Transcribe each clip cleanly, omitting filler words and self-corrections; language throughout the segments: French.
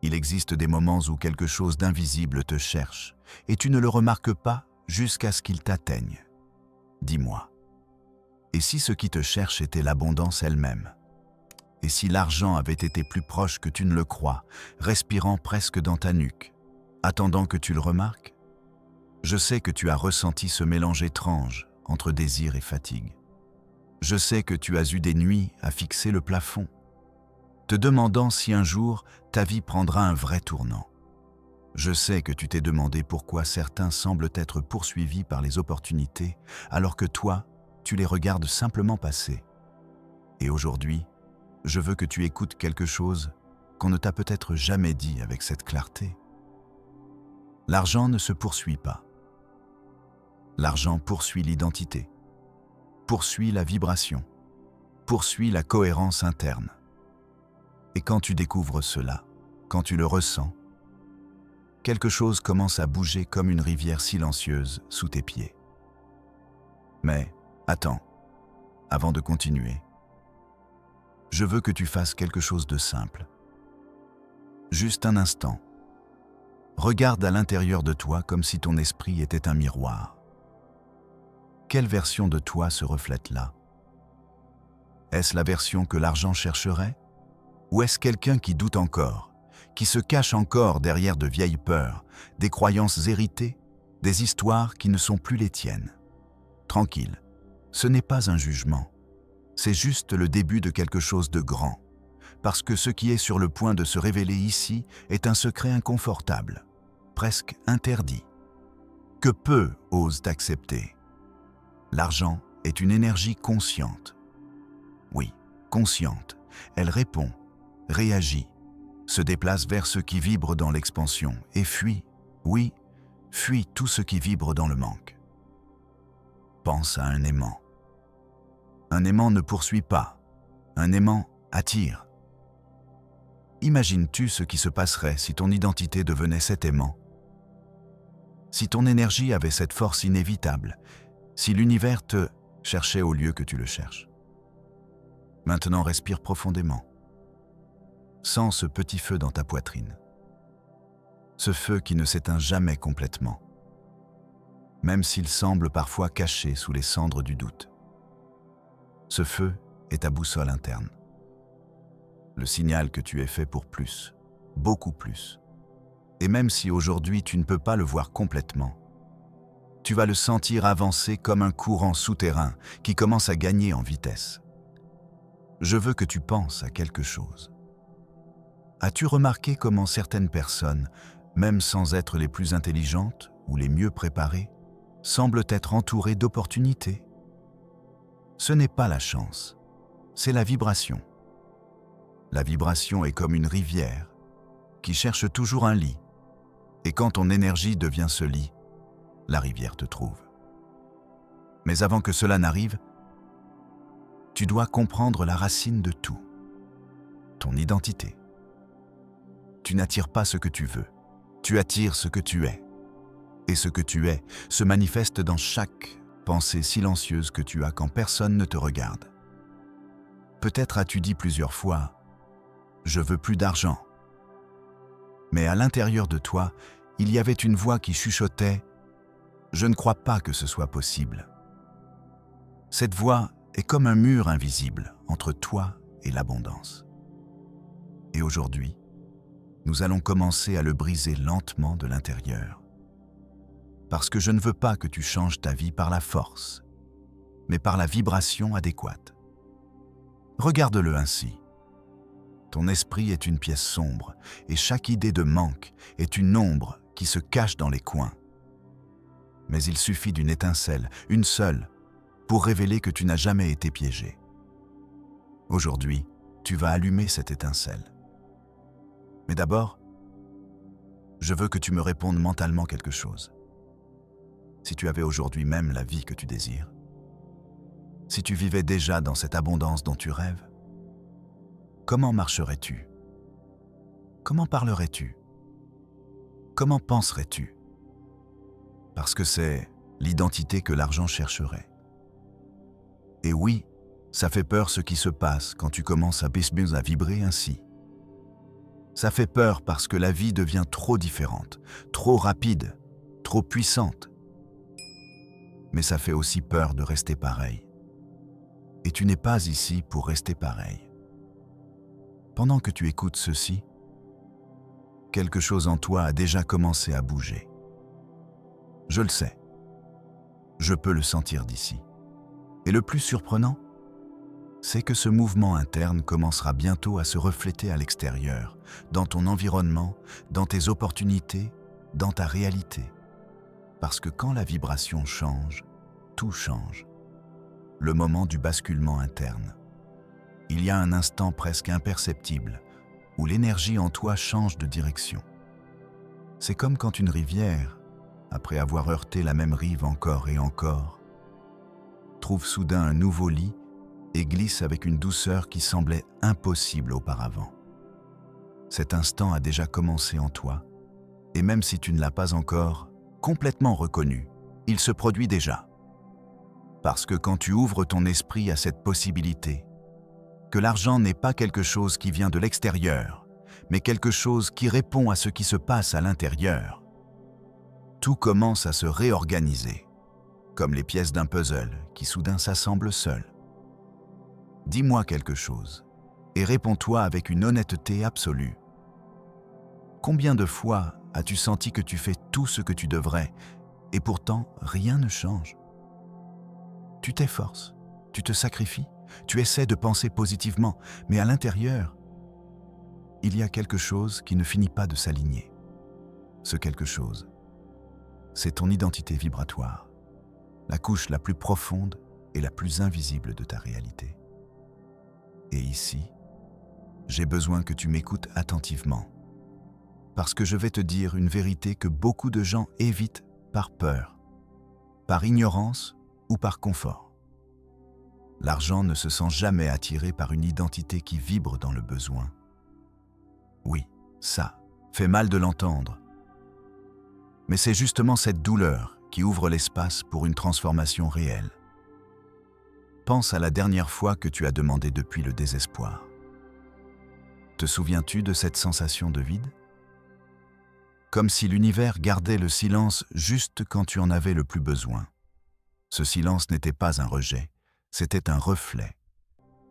Il existe des moments où quelque chose d'invisible te cherche et tu ne le remarques pas jusqu'à ce qu'il t'atteigne. Dis-moi, et si ce qui te cherche était l'abondance elle-même? Et si l'argent avait été plus proche que tu ne le crois, respirant presque dans ta nuque, attendant que tu le remarques? Je sais que tu as ressenti ce mélange étrange entre désir et fatigue. Je sais que tu as eu des nuits à fixer le plafond, te demandant si un jour ta vie prendra un vrai tournant. Je sais que tu t'es demandé pourquoi certains semblent être poursuivis par les opportunités, alors que toi, tu les regardes simplement passer. Et aujourd'hui, je veux que tu écoutes quelque chose qu'on ne t'a peut-être jamais dit avec cette clarté. L'argent ne se poursuit pas. L'argent poursuit l'identité, poursuit la vibration, poursuit la cohérence interne. Et quand tu découvres cela, quand tu le ressens, quelque chose commence à bouger comme une rivière silencieuse sous tes pieds. Mais attends, avant de continuer, je veux que tu fasses quelque chose de simple. Juste un instant. Regarde à l'intérieur de toi comme si ton esprit était un miroir. Quelle version de toi se reflète là? Est-ce la version que l'argent chercherait? Ou est-ce quelqu'un qui doute encore, qui se cache encore derrière de vieilles peurs, des croyances héritées, des histoires qui ne sont plus les tiennes? Tranquille, ce n'est pas un jugement. C'est juste le début de quelque chose de grand, parce que ce qui est sur le point de se révéler ici est un secret inconfortable, presque interdit, que peu osent accepter. L'argent est une énergie consciente. Oui, consciente. Elle répond, réagit, se déplace vers ce qui vibre dans l'expansion et fuit, oui, fuit tout ce qui vibre dans le manque. Pense à un aimant. Un aimant ne poursuit pas, un aimant attire. Imagines-tu ce qui se passerait si ton identité devenait cet aimant? Si ton énergie avait cette force inévitable, si l'univers te cherchait au lieu que tu le cherches. Maintenant, respire profondément. Sens ce petit feu dans ta poitrine. Ce feu qui ne s'éteint jamais complètement, même s'il semble parfois caché sous les cendres du doute. Ce feu est ta boussole interne. Le signal que tu es fait pour plus, beaucoup plus. Et même si aujourd'hui tu ne peux pas le voir complètement, tu vas le sentir avancer comme un courant souterrain qui commence à gagner en vitesse. Je veux que tu penses à quelque chose. As-tu remarqué comment certaines personnes, même sans être les plus intelligentes ou les mieux préparées, semblent être entourées d'opportunités? Ce n'est pas la chance, c'est la vibration. La vibration est comme une rivière qui cherche toujours un lit. Et quand ton énergie devient ce lit, la rivière te trouve. Mais avant que cela n'arrive, tu dois comprendre la racine de tout, ton identité. Tu n'attires pas ce que tu veux, tu attires ce que tu es. Et ce que tu es se manifeste dans chaque pensée silencieuse que tu as quand personne ne te regarde. Peut-être as-tu dit plusieurs fois « Je veux plus d'argent ». Mais à l'intérieur de toi, il y avait une voix qui chuchotait « Je ne crois pas que ce soit possible ». Cette voix est comme un mur invisible entre toi et l'abondance. Et aujourd'hui, nous allons commencer à le briser lentement de l'intérieur. Parce que je ne veux pas que tu changes ta vie par la force, mais par la vibration adéquate. Regarde-le ainsi. Ton esprit est une pièce sombre et chaque idée de manque est une ombre qui se cache dans les coins. Mais il suffit d'une étincelle, une seule, pour révéler que tu n'as jamais été piégé. Aujourd'hui, tu vas allumer cette étincelle. Mais d'abord, je veux que tu me répondes mentalement quelque chose. Si tu avais aujourd'hui même la vie que tu désires, si tu vivais déjà dans cette abondance dont tu rêves, comment marcherais-tu? Comment parlerais-tu? Comment penserais-tu? Parce que c'est l'identité que l'argent chercherait. Et oui, ça fait peur ce qui se passe quand tu commences à vibrer ainsi. Ça fait peur parce que la vie devient trop différente, trop rapide, trop puissante. Mais ça fait aussi peur de rester pareil. Et tu n'es pas ici pour rester pareil. Pendant que tu écoutes ceci, quelque chose en toi a déjà commencé à bouger. Je le sais. Je peux le sentir d'ici. Et le plus surprenant, c'est que ce mouvement interne commencera bientôt à se refléter à l'extérieur, dans ton environnement, dans tes opportunités, dans ta réalité. Parce que quand la vibration change, tout change. Le moment du basculement interne. Il y a un instant presque imperceptible où l'énergie en toi change de direction. C'est comme quand une rivière, après avoir heurté la même rive encore et encore, trouve soudain un nouveau lit et glisse avec une douceur qui semblait impossible auparavant. Cet instant a déjà commencé en toi, et même si tu ne l'as pas encore complètement reconnu, il se produit déjà. Parce que quand tu ouvres ton esprit à cette possibilité, que l'argent n'est pas quelque chose qui vient de l'extérieur, mais quelque chose qui répond à ce qui se passe à l'intérieur, tout commence à se réorganiser, comme les pièces d'un puzzle qui soudain s'assemblent seules. Dis-moi quelque chose, et réponds-toi avec une honnêteté absolue. Combien de fois as-tu senti que tu fais tout ce que tu devrais, et pourtant rien ne change? Tu t'efforces, tu te sacrifies, tu essaies de penser positivement, mais à l'intérieur, il y a quelque chose qui ne finit pas de s'aligner. Ce quelque chose, c'est ton identité vibratoire, la couche la plus profonde et la plus invisible de ta réalité. Et ici, j'ai besoin que tu m'écoutes attentivement, parce que je vais te dire une vérité que beaucoup de gens évitent par peur, par ignorance ou par confort. L'argent ne se sent jamais attiré par une identité qui vibre dans le besoin. Oui, ça fait mal de l'entendre. Mais c'est justement cette douleur qui ouvre l'espace pour une transformation réelle. Pense à la dernière fois que tu as demandé depuis le désespoir. Te souviens-tu de cette sensation de vide? Comme si l'univers gardait le silence juste quand tu en avais le plus besoin. Ce silence n'était pas un rejet, c'était un reflet.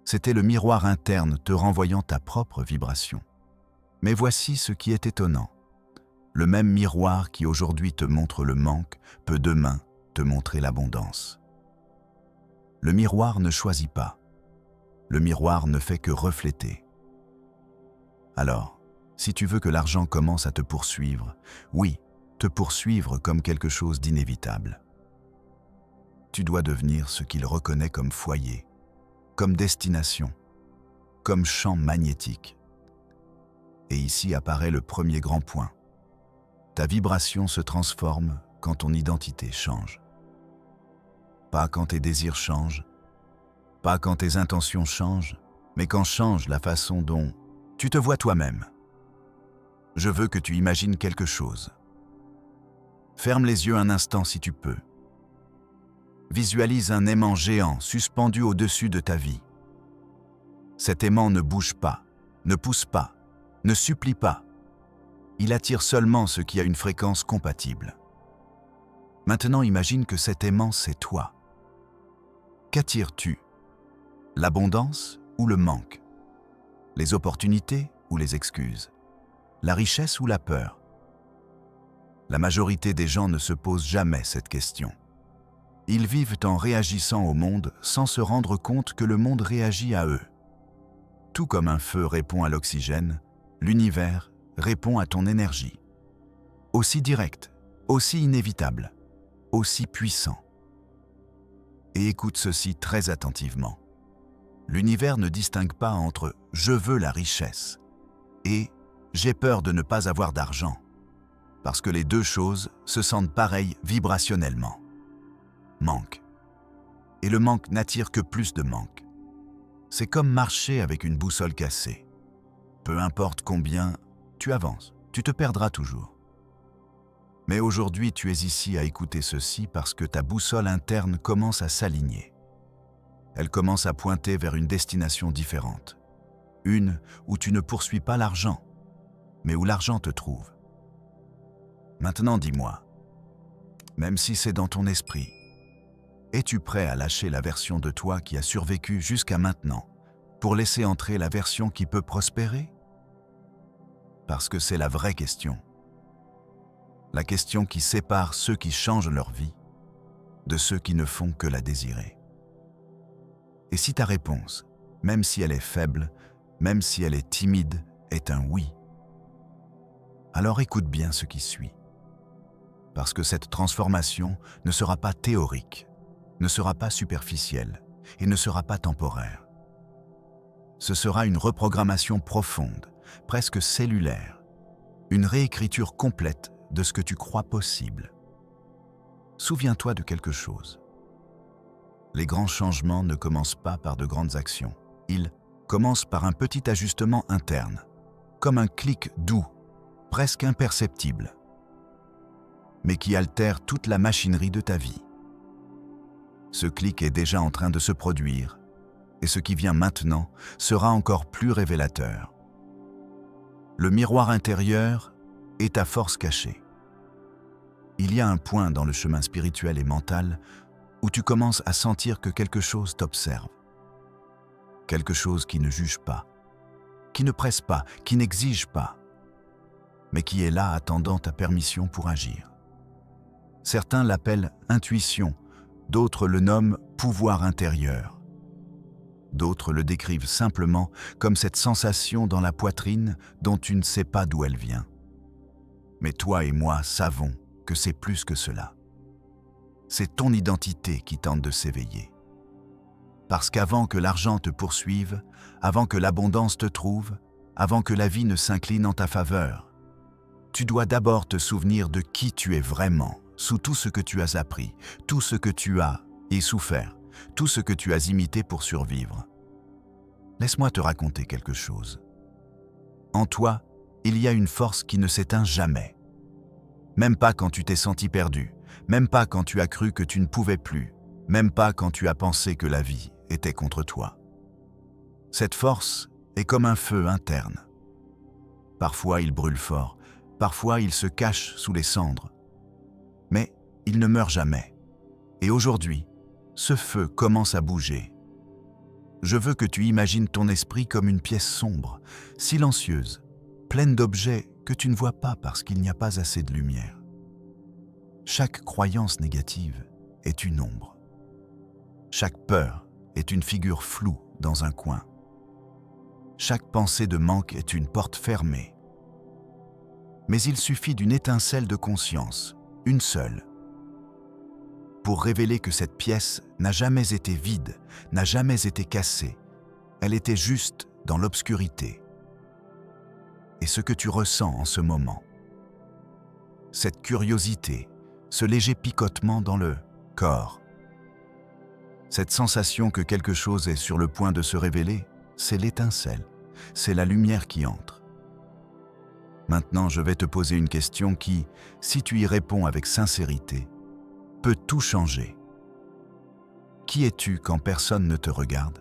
C'était le miroir interne te renvoyant ta propre vibration. Mais voici ce qui est étonnant. Le même miroir qui aujourd'hui te montre le manque peut demain te montrer l'abondance. Le miroir ne choisit pas. Le miroir ne fait que refléter. Alors, si tu veux que l'argent commence à te poursuivre, oui, te poursuivre comme quelque chose d'inévitable, tu dois devenir ce qu'il reconnaît comme foyer, comme destination, comme champ magnétique. Et ici apparaît le premier grand point. Ta vibration se transforme quand ton identité change. Pas quand tes désirs changent, pas quand tes intentions changent, mais quand change la façon dont tu te vois toi-même. Je veux que tu imagines quelque chose. Ferme les yeux un instant si tu peux. Visualise un aimant géant suspendu au-dessus de ta vie. Cet aimant ne bouge pas, ne pousse pas, ne supplie pas. Il attire seulement ce qui a une fréquence compatible. Maintenant, imagine que cet aimant, c'est toi. Qu'attires-tu? L'abondance ou le manque? Les opportunités ou les excuses? La richesse ou la peur? La majorité des gens ne se posent jamais cette question. Ils vivent en réagissant au monde sans se rendre compte que le monde réagit à eux. Tout comme un feu répond à l'oxygène, l'univers répond à ton énergie. Aussi direct, aussi inévitable, aussi puissant. Et écoute ceci très attentivement. L'univers ne distingue pas entre « je veux la richesse » et « j'ai peur de ne pas avoir d'argent », parce que les deux choses se sentent pareilles vibrationnellement. Manque. Et le manque n'attire que plus de manque. C'est comme marcher avec une boussole cassée. Peu importe combien, tu avances, tu te perdras toujours. Mais aujourd'hui, tu es ici à écouter ceci parce que ta boussole interne commence à s'aligner. Elle commence à pointer vers une destination différente. Une où tu ne poursuis pas l'argent, mais où l'argent te trouve. Maintenant dis-moi, même si c'est dans ton esprit, es-tu prêt à lâcher la version de toi qui a survécu jusqu'à maintenant pour laisser entrer la version qui peut prospérer? Parce que c'est la vraie question. La question qui sépare ceux qui changent leur vie de ceux qui ne font que la désirer. Et si ta réponse, même si elle est faible, même si elle est timide, est un oui, alors écoute bien ce qui suit. Parce que cette transformation ne sera pas théorique, ne sera pas superficielle et ne sera pas temporaire. Ce sera une reprogrammation profonde, presque cellulaire, une réécriture complète de ce que tu crois possible. Souviens-toi de quelque chose. Les grands changements ne commencent pas par de grandes actions. Ils commencent par un petit ajustement interne, comme un clic doux, presque imperceptible, mais qui altère toute la machinerie de ta vie. Ce clic est déjà en train de se produire, et ce qui vient maintenant sera encore plus révélateur. Le miroir intérieur est ta force cachée. Il y a un point dans le chemin spirituel et mental où tu commences à sentir que quelque chose t'observe. Quelque chose qui ne juge pas, qui ne presse pas, qui n'exige pas, mais qui est là attendant ta permission pour agir. Certains l'appellent intuition, d'autres le nomment pouvoir intérieur. D'autres le décrivent simplement comme cette sensation dans la poitrine dont tu ne sais pas d'où elle vient. Mais toi et moi savons que c'est plus que cela. C'est ton identité qui tente de s'éveiller. Parce qu'avant que l'argent te poursuive, avant que l'abondance te trouve, avant que la vie ne s'incline en ta faveur, tu dois d'abord te souvenir de qui tu es vraiment, sous tout ce que tu as appris, tout ce que tu as et souffert, tout ce que tu as imité pour survivre. Laisse-moi te raconter quelque chose. En toi, il y a une force qui ne s'éteint jamais. Même pas quand tu t'es senti perdu, même pas quand tu as cru que tu ne pouvais plus, même pas quand tu as pensé que la vie était contre toi. Cette force est comme un feu interne. Parfois il brûle fort, parfois il se cache sous les cendres. Mais il ne meurt jamais. Et aujourd'hui, ce feu commence à bouger. Je veux que tu imagines ton esprit comme une pièce sombre, silencieuse, pleine d'objets que tu ne vois pas parce qu'il n'y a pas assez de lumière. Chaque croyance négative est une ombre. Chaque peur est une figure floue dans un coin. Chaque pensée de manque est une porte fermée. Mais il suffit d'une étincelle de conscience, une seule, pour révéler que cette pièce n'a jamais été vide, n'a jamais été cassée. Elle était juste dans l'obscurité. Et ce que tu ressens en ce moment, cette curiosité, ce léger picotement dans le corps, cette sensation que quelque chose est sur le point de se révéler, c'est l'étincelle, c'est la lumière qui entre. Maintenant, je vais te poser une question qui, si tu y réponds avec sincérité, peut tout changer. Qui es-tu quand personne ne te regarde?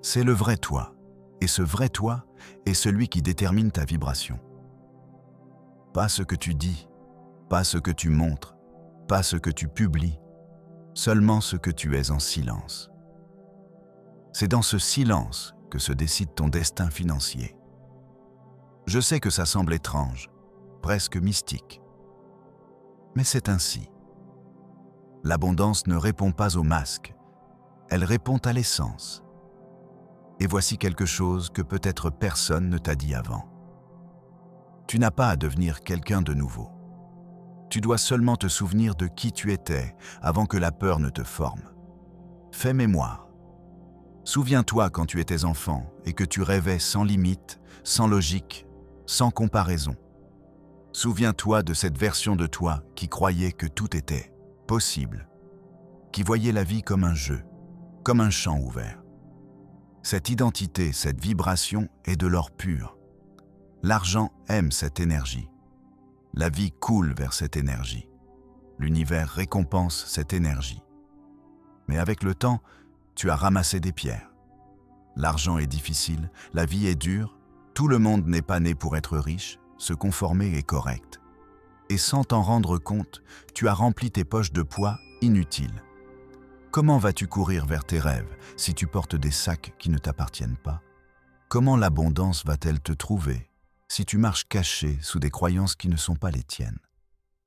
C'est le vrai toi, et ce vrai toi est celui qui détermine ta vibration. Pas ce que tu dis, pas ce que tu montres, pas ce que tu publies, seulement ce que tu es en silence. C'est dans ce silence que se décide ton destin financier. Je sais que ça semble étrange, presque mystique. Mais c'est ainsi. L'abondance ne répond pas au masque, elle répond à l'essence. Et voici quelque chose que peut-être personne ne t'a dit avant. Tu n'as pas à devenir quelqu'un de nouveau. Tu dois seulement te souvenir de qui tu étais avant que la peur ne te forme. Fais mémoire. Souviens-toi quand tu étais enfant et que tu rêvais sans limite, sans logique, sans comparaison. Souviens-toi de cette version de toi qui croyait que tout était possible, qui voyait la vie comme un jeu, comme un champ ouvert. Cette identité, cette vibration est de l'or pur. L'argent aime cette énergie. La vie coule vers cette énergie. L'univers récompense cette énergie. Mais avec le temps, tu as ramassé des pierres. L'argent est difficile, la vie est dure, Tout le monde n'est pas né pour être riche, se conformer est correct. Et sans t'en rendre compte, tu as rempli tes poches de poids inutiles. Comment vas-tu courir vers tes rêves si tu portes des sacs qui ne t'appartiennent pas? Comment l'abondance va-t-elle te trouver si tu marches caché sous des croyances qui ne sont pas les tiennes?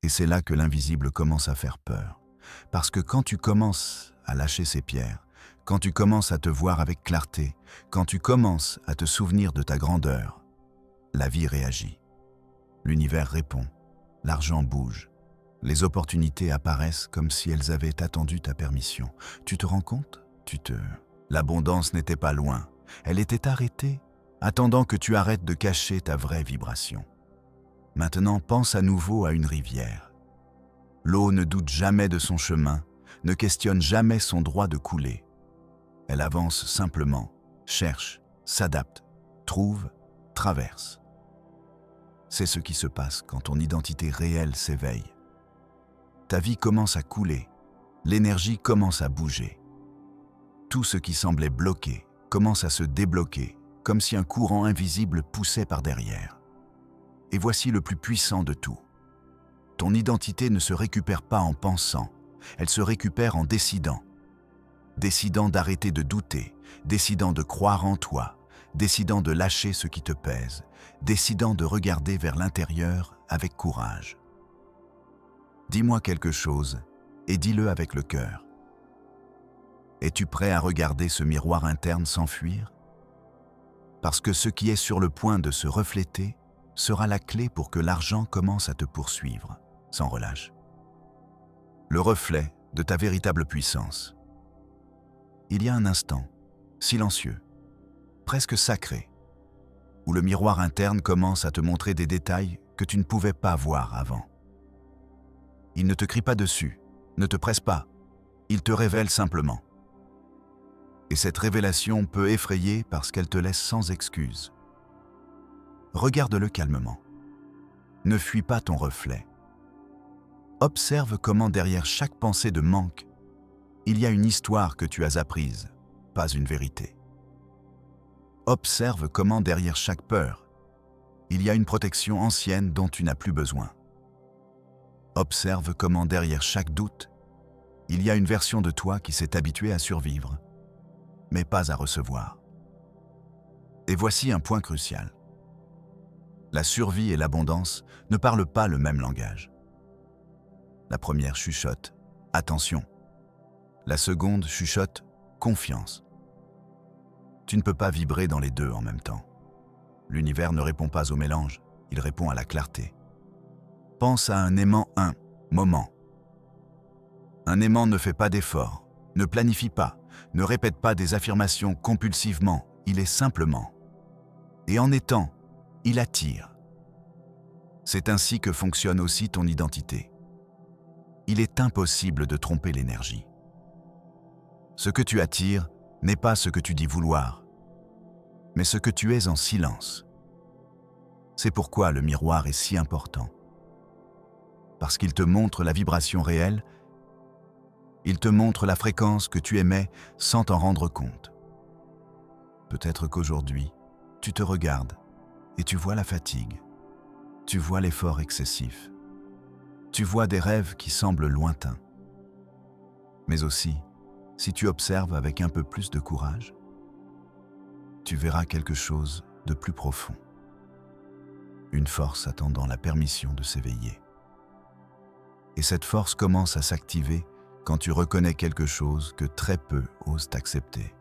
Et c'est là que l'invisible commence à faire peur. Parce que quand tu commences à lâcher ces pierres, quand tu commences à te voir avec clarté, quand tu commences à te souvenir de ta grandeur, la vie réagit. L'univers répond, l'argent bouge, les opportunités apparaissent comme si elles avaient attendu ta permission. Tu te rends compte? L'abondance n'était pas loin, elle était arrêtée, attendant que tu arrêtes de cacher ta vraie vibration. Maintenant, pense à nouveau à une rivière. L'eau ne doute jamais de son chemin, ne questionne jamais son droit de couler. Elle avance simplement, cherche, s'adapte, trouve, traverse. C'est ce qui se passe quand ton identité réelle s'éveille. Ta vie commence à couler, l'énergie commence à bouger. Tout ce qui semblait bloqué commence à se débloquer, comme si un courant invisible poussait par derrière. Et voici le plus puissant de tout. Ton identité ne se récupère pas en pensant, elle se récupère en décidant. Décidant d'arrêter de douter, décidant de croire en toi, décidant de lâcher ce qui te pèse, décidant de regarder vers l'intérieur avec courage. Dis-moi quelque chose et dis-le avec le cœur. Es-tu prêt à regarder ce miroir interne s'enfuir? Parce que ce qui est sur le point de se refléter sera la clé pour que l'argent commence à te poursuivre, sans relâche. Le reflet de ta véritable puissance. Il y a un instant, silencieux, presque sacré, où le miroir interne commence à te montrer des détails que tu ne pouvais pas voir avant. Il ne te crie pas dessus, ne te presse pas, il te révèle simplement. Et cette révélation peut effrayer parce qu'elle te laisse sans excuse. Regarde-le calmement. Ne fuis pas ton reflet. Observe comment derrière chaque pensée de manque, il y a une histoire que tu as apprise, pas une vérité. Observe comment derrière chaque peur, il y a une protection ancienne dont tu n'as plus besoin. Observe comment derrière chaque doute, il y a une version de toi qui s'est habituée à survivre, mais pas à recevoir. Et voici un point crucial. La survie et l'abondance ne parlent pas le même langage. La première chuchote « attention ». La seconde chuchote « confiance ». Tu ne peux pas vibrer dans les deux en même temps. L'univers ne répond pas au mélange, il répond à la clarté. Pense à un aimant, un moment. Un aimant ne fait pas d'efforts, ne planifie pas, ne répète pas des affirmations compulsivement, il est simplement. Et en étant, il attire. C'est ainsi que fonctionne aussi ton identité. Il est impossible de tromper l'énergie. Ce que tu attires n'est pas ce que tu dis vouloir, mais ce que tu es en silence. C'est pourquoi le miroir est si important. Parce qu'il te montre la vibration réelle, il te montre la fréquence que tu émets sans t'en rendre compte. Peut-être qu'aujourd'hui, tu te regardes et tu vois la fatigue, tu vois l'effort excessif, tu vois des rêves qui semblent lointains. Mais aussi, si tu observes avec un peu plus de courage, tu verras quelque chose de plus profond. Une force attendant la permission de s'éveiller. Et cette force commence à s'activer quand tu reconnais quelque chose que très peu osent accepter.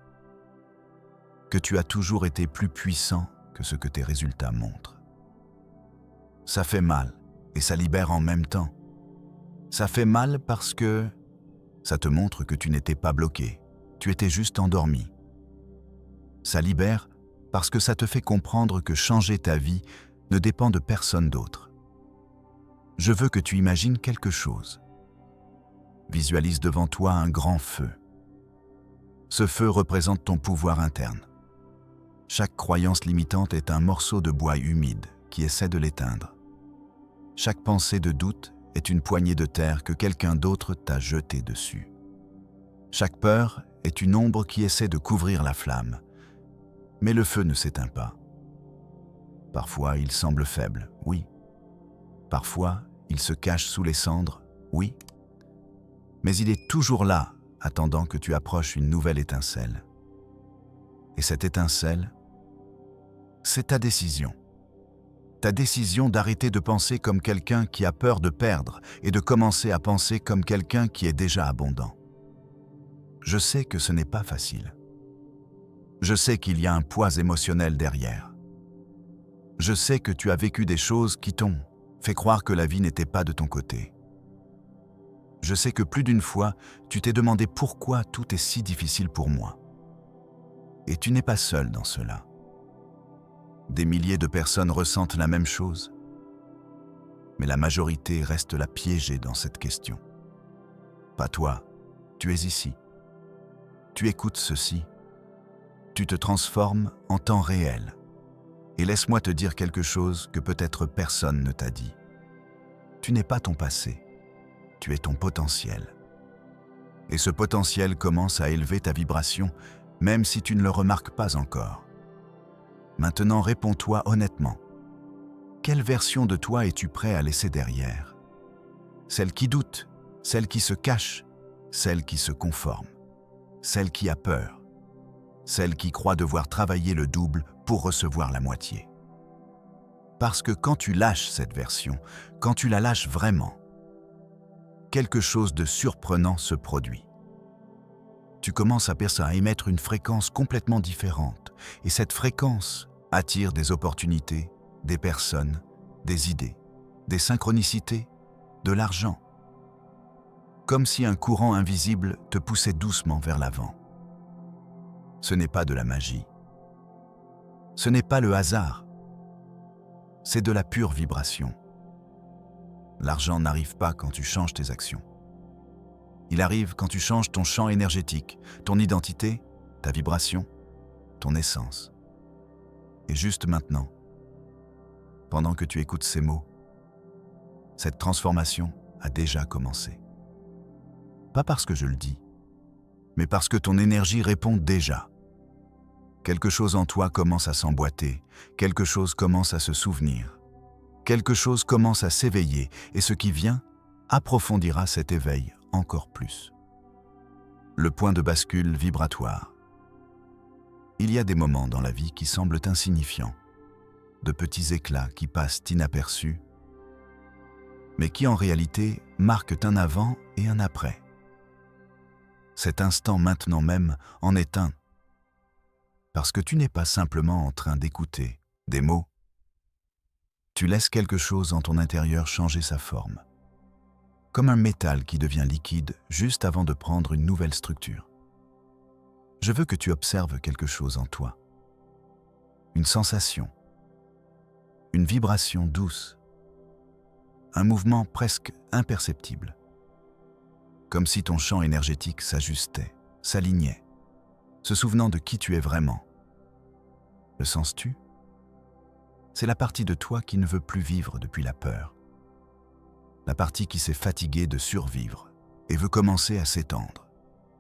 Que tu as toujours été plus puissant que ce que tes résultats montrent. Ça fait mal et ça libère en même temps. Ça fait mal parce que ça te montre que tu n'étais pas bloqué, tu étais juste endormi. Ça libère parce que ça te fait comprendre que changer ta vie ne dépend de personne d'autre. Je veux que tu imagines quelque chose. Visualise devant toi un grand feu. Ce feu représente ton pouvoir interne. Chaque croyance limitante est un morceau de bois humide qui essaie de l'éteindre. Chaque pensée de doute est une poignée de terre que quelqu'un d'autre t'a jetée dessus. Chaque peur est une ombre qui essaie de couvrir la flamme. Mais le feu ne s'éteint pas. Parfois, il semble faible, oui. Parfois, il se cache sous les cendres, oui. Mais il est toujours là, attendant que tu approches une nouvelle étincelle. Et cette étincelle, c'est ta décision. Ta décision d'arrêter de penser comme quelqu'un qui a peur de perdre et de commencer à penser comme quelqu'un qui est déjà abondant. Je sais que ce n'est pas facile. Je sais qu'il y a un poids émotionnel derrière. Je sais que tu as vécu des choses qui t'ont fait croire que la vie n'était pas de ton côté. Je sais que plus d'une fois, tu t'es demandé pourquoi tout est si difficile pour moi. Et tu n'es pas seul dans cela. Des milliers de personnes ressentent la même chose. Mais la majorité reste là piégée dans cette question. Pas toi, tu es ici. Tu écoutes ceci. Tu te transformes en temps réel. Et laisse-moi te dire quelque chose que peut-être personne ne t'a dit. Tu n'es pas ton passé. Tu es ton potentiel. Et ce potentiel commence à élever ta vibration, même si tu ne le remarques pas encore. Maintenant, réponds-toi honnêtement. Quelle version de toi es-tu prêt à laisser derrière? Celle qui doute, celle qui se cache, celle qui se conforme, celle qui a peur, celle qui croit devoir travailler le double pour recevoir la moitié. Parce que quand tu lâches cette version, quand tu la lâches vraiment, quelque chose de surprenant se produit. Tu commences à émettre une fréquence complètement différente, et cette fréquence attire des opportunités, des personnes, des idées, des synchronicités, de l'argent. Comme si un courant invisible te poussait doucement vers l'avant. Ce n'est pas de la magie. Ce n'est pas le hasard. C'est de la pure vibration. L'argent n'arrive pas quand tu changes tes actions. Il arrive quand tu changes ton champ énergétique, ton identité, ta vibration, ton essence. Et juste maintenant, pendant que tu écoutes ces mots, cette transformation a déjà commencé. Pas parce que je le dis, mais parce que ton énergie répond déjà. Quelque chose en toi commence à s'emboîter, quelque chose commence à se souvenir, quelque chose commence à s'éveiller, et ce qui vient approfondira cet éveil encore plus. Le point de bascule vibratoire. Il y a des moments dans la vie qui semblent insignifiants, de petits éclats qui passent inaperçus, mais qui en réalité marquent un avant et un après. Cet instant maintenant même en est un, parce que tu n'es pas simplement en train d'écouter des mots, tu laisses quelque chose en ton intérieur changer sa forme, comme un métal qui devient liquide juste avant de prendre une nouvelle structure. Je veux que tu observes quelque chose en toi, une sensation, une vibration douce, un mouvement presque imperceptible, comme si ton champ énergétique s'ajustait, s'alignait, se souvenant de qui tu es vraiment. Le sens-tu? C'est la partie de toi qui ne veut plus vivre depuis la peur, la partie qui s'est fatiguée de survivre et veut commencer à s'étendre.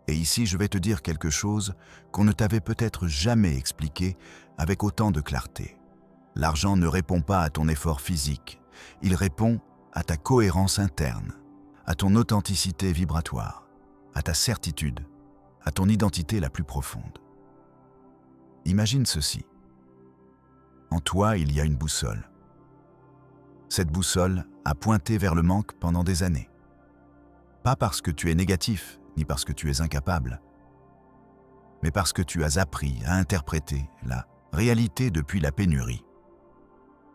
Et ici, je vais te dire quelque chose qu'on ne t'avait peut-être jamais expliqué avec autant de clarté. L'argent ne répond pas à ton effort physique, il répond à ta cohérence interne, à ton authenticité vibratoire, à ta certitude, à ton identité la plus profonde. Imagine ceci. En toi, il y a une boussole. Cette boussole a pointé vers le manque pendant des années. Pas parce que tu es négatif, ni parce que tu es incapable, mais parce que tu as appris à interpréter la réalité depuis la pénurie.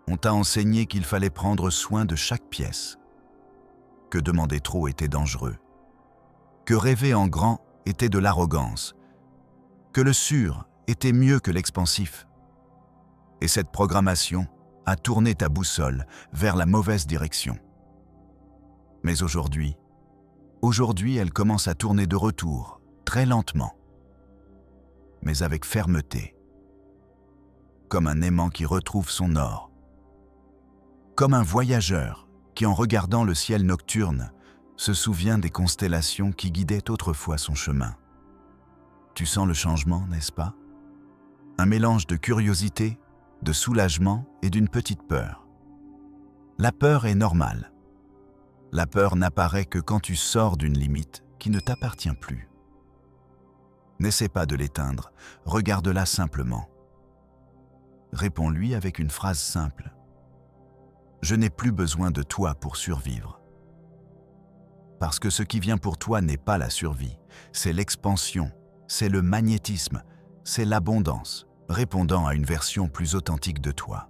On t'a enseigné qu'il fallait prendre soin de chaque pièce, que demander trop était dangereux, que rêver en grand était de l'arrogance, que le sûr était mieux que l'expansif. Et cette programmation a tourné ta boussole vers la mauvaise direction. Mais aujourd'hui, elle commence à tourner de retour, très lentement, mais avec fermeté, comme un aimant qui retrouve son or, comme un voyageur qui, en regardant le ciel nocturne, se souvient des constellations qui guidaient autrefois son chemin. Tu sens le changement, n'est-ce pas? Un mélange de curiosité de soulagement et d'une petite peur. La peur est normale. La peur n'apparaît que quand tu sors d'une limite qui ne t'appartient plus. N'essaie pas de l'éteindre, regarde-la simplement. Réponds-lui avec une phrase simple. Je n'ai plus besoin de toi pour survivre. Parce que ce qui vient pour toi n'est pas la survie, c'est l'expansion, c'est le magnétisme, c'est l'abondance, répondant à une version plus authentique de toi.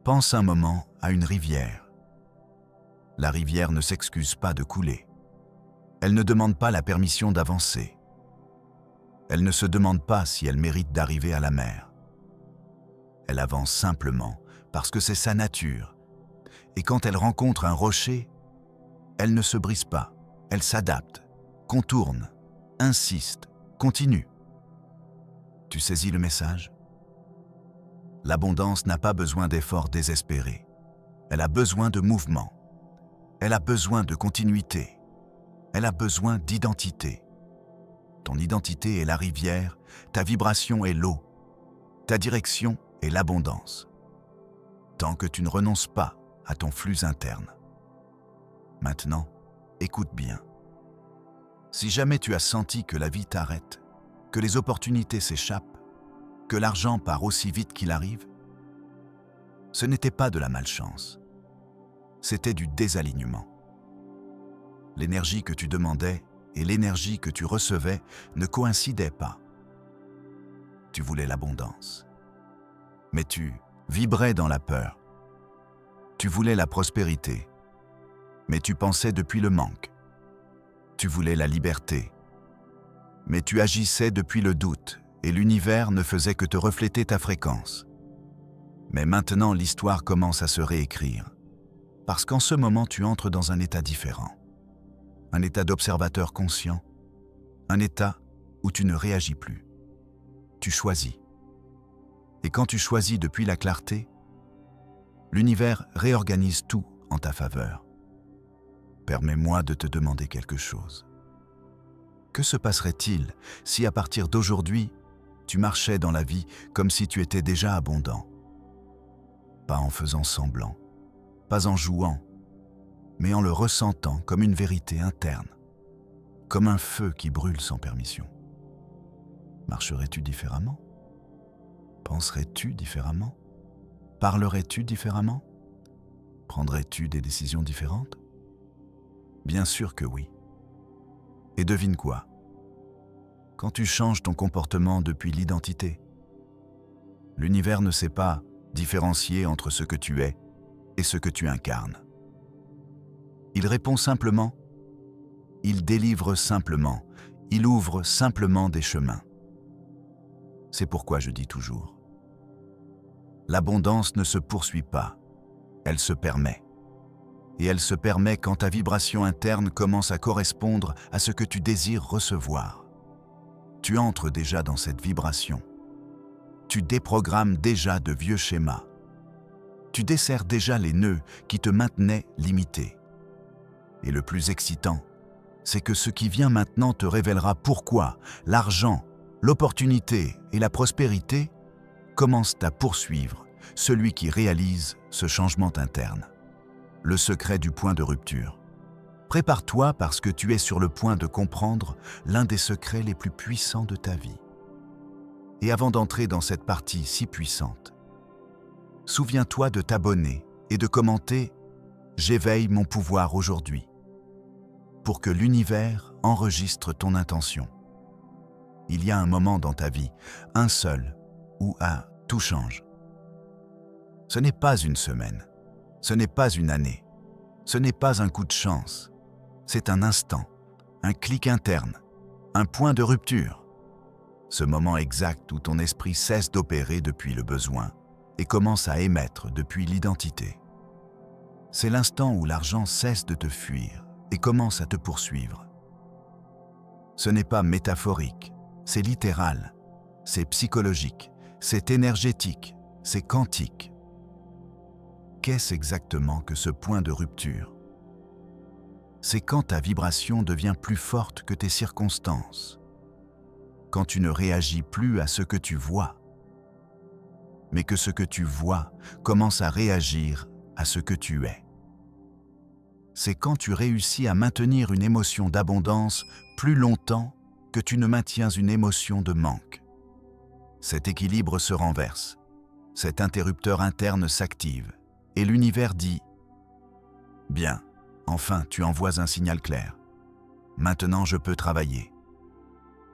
Pense un moment à une rivière. La rivière ne s'excuse pas de couler. Elle ne demande pas la permission d'avancer. Elle ne se demande pas si elle mérite d'arriver à la mer. Elle avance simplement parce que c'est sa nature. Et quand elle rencontre un rocher, elle ne se brise pas, elle s'adapte, contourne, insiste, continue. Tu saisis le message? L'abondance n'a pas besoin d'efforts désespérés. Elle a besoin de mouvement. Elle a besoin de continuité. Elle a besoin d'identité. Ton identité est la rivière, ta vibration est l'eau, ta direction est l'abondance. Tant que tu ne renonces pas à ton flux interne. Maintenant, écoute bien. Si jamais tu as senti que la vie t'arrête, que les opportunités s'échappent, que l'argent part aussi vite qu'il arrive, ce n'était pas de la malchance, c'était du désalignement. L'énergie que tu demandais et l'énergie que tu recevais ne coïncidaient pas. Tu voulais l'abondance, mais tu vibrais dans la peur. Tu voulais la prospérité, mais tu pensais depuis le manque. Tu voulais la liberté, mais tu agissais depuis le doute et l'univers ne faisait que te refléter ta fréquence. Mais maintenant, l'histoire commence à se réécrire, parce qu'en ce moment, tu entres dans un état différent. Un état d'observateur conscient, un état où tu ne réagis plus. Tu choisis. Et quand tu choisis depuis la clarté, l'univers réorganise tout en ta faveur. Permets-moi de te demander quelque chose. Que se passerait-il si à partir d'aujourd'hui, tu marchais dans la vie comme si tu étais déjà abondant? Pas en faisant semblant, pas en jouant, mais en le ressentant comme une vérité interne, comme un feu qui brûle sans permission. Marcherais-tu différemment? Penserais-tu différemment? Parlerais-tu différemment? Prendrais-tu des décisions différentes? Bien sûr que oui. Et devine quoi? Quand tu changes ton comportement depuis l'identité, l'univers ne sait pas différencier entre ce que tu es et ce que tu incarnes. Il répond simplement, il délivre simplement, il ouvre simplement des chemins. C'est pourquoi je dis toujours, l'abondance ne se poursuit pas, elle se permet. Et elle se permet quand ta vibration interne commence à correspondre à ce que tu désires recevoir. Tu entres déjà dans cette vibration. Tu déprogrammes déjà de vieux schémas. Tu desserres déjà les nœuds qui te maintenaient limité. Et le plus excitant, c'est que ce qui vient maintenant te révélera pourquoi l'argent, l'opportunité et la prospérité commencent à poursuivre celui qui réalise ce changement interne. Le secret du point de rupture. Prépare-toi parce que tu es sur le point de comprendre l'un des secrets les plus puissants de ta vie. Et avant d'entrer dans cette partie si puissante, souviens-toi de t'abonner et de commenter « J'éveille mon pouvoir aujourd'hui » pour que l'univers enregistre ton intention. Il y a un moment dans ta vie, un seul, où tout change. Ce n'est pas une semaine. Ce n'est pas une année, ce n'est pas un coup de chance, c'est un instant, un clic interne, un point de rupture. Ce moment exact où ton esprit cesse d'opérer depuis le besoin et commence à émettre depuis l'identité. C'est l'instant où l'argent cesse de te fuir et commence à te poursuivre. Ce n'est pas métaphorique, c'est littéral, c'est psychologique, c'est énergétique, c'est quantique. Qu'est-ce exactement que ce point de rupture? C'est quand ta vibration devient plus forte que tes circonstances, quand tu ne réagis plus à ce que tu vois, mais que ce que tu vois commence à réagir à ce que tu es. C'est quand tu réussis à maintenir une émotion d'abondance plus longtemps que tu ne maintiens une émotion de manque. Cet équilibre se renverse, cet interrupteur interne s'active, et l'univers dit « Bien, enfin tu envoies un signal clair. Maintenant je peux travailler. »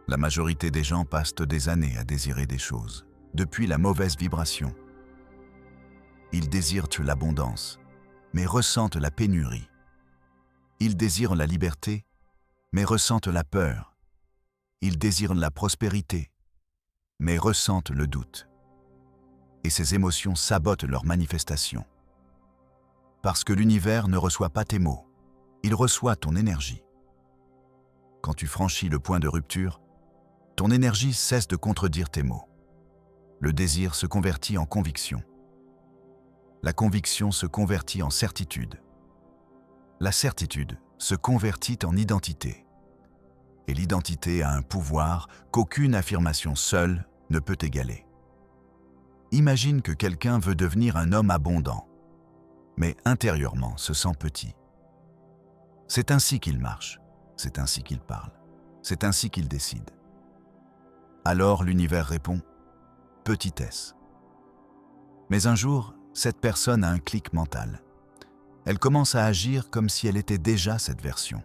La majorité des gens passent des années à désirer des choses, depuis la mauvaise vibration. Ils désirent l'abondance, mais ressentent la pénurie. Ils désirent la liberté, mais ressentent la peur. Ils désirent la prospérité, mais ressentent le doute. Et ces émotions sabotent leur manifestation. Parce que l'univers ne reçoit pas tes mots, il reçoit ton énergie. Quand tu franchis le point de rupture, ton énergie cesse de contredire tes mots. Le désir se convertit en conviction. La conviction se convertit en certitude. La certitude se convertit en identité. Et l'identité a un pouvoir qu'aucune affirmation seule ne peut égaler. Imagine que quelqu'un veut devenir un homme abondant, mais intérieurement se sent petit. C'est ainsi qu'il marche, c'est ainsi qu'il parle, c'est ainsi qu'il décide. Alors l'univers répond « petitesse ». Mais un jour, cette personne a un clic mental. Elle commence à agir comme si elle était déjà cette version.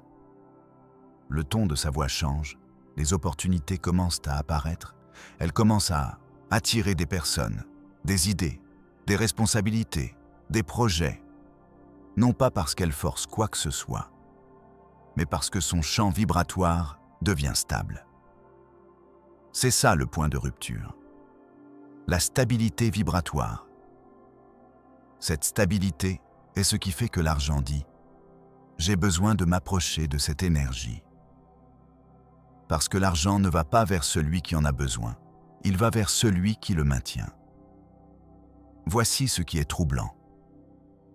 Le ton de sa voix change, les opportunités commencent à apparaître, elle commence à attirer des personnes, des idées, des responsabilités, des projets, non pas parce qu'elle force quoi que ce soit, mais parce que son champ vibratoire devient stable. C'est ça le point de rupture. La stabilité vibratoire. Cette stabilité est ce qui fait que l'argent dit « J'ai besoin de m'approcher de cette énergie ». Parce que l'argent ne va pas vers celui qui en a besoin, il va vers celui qui le maintient. Voici ce qui est troublant.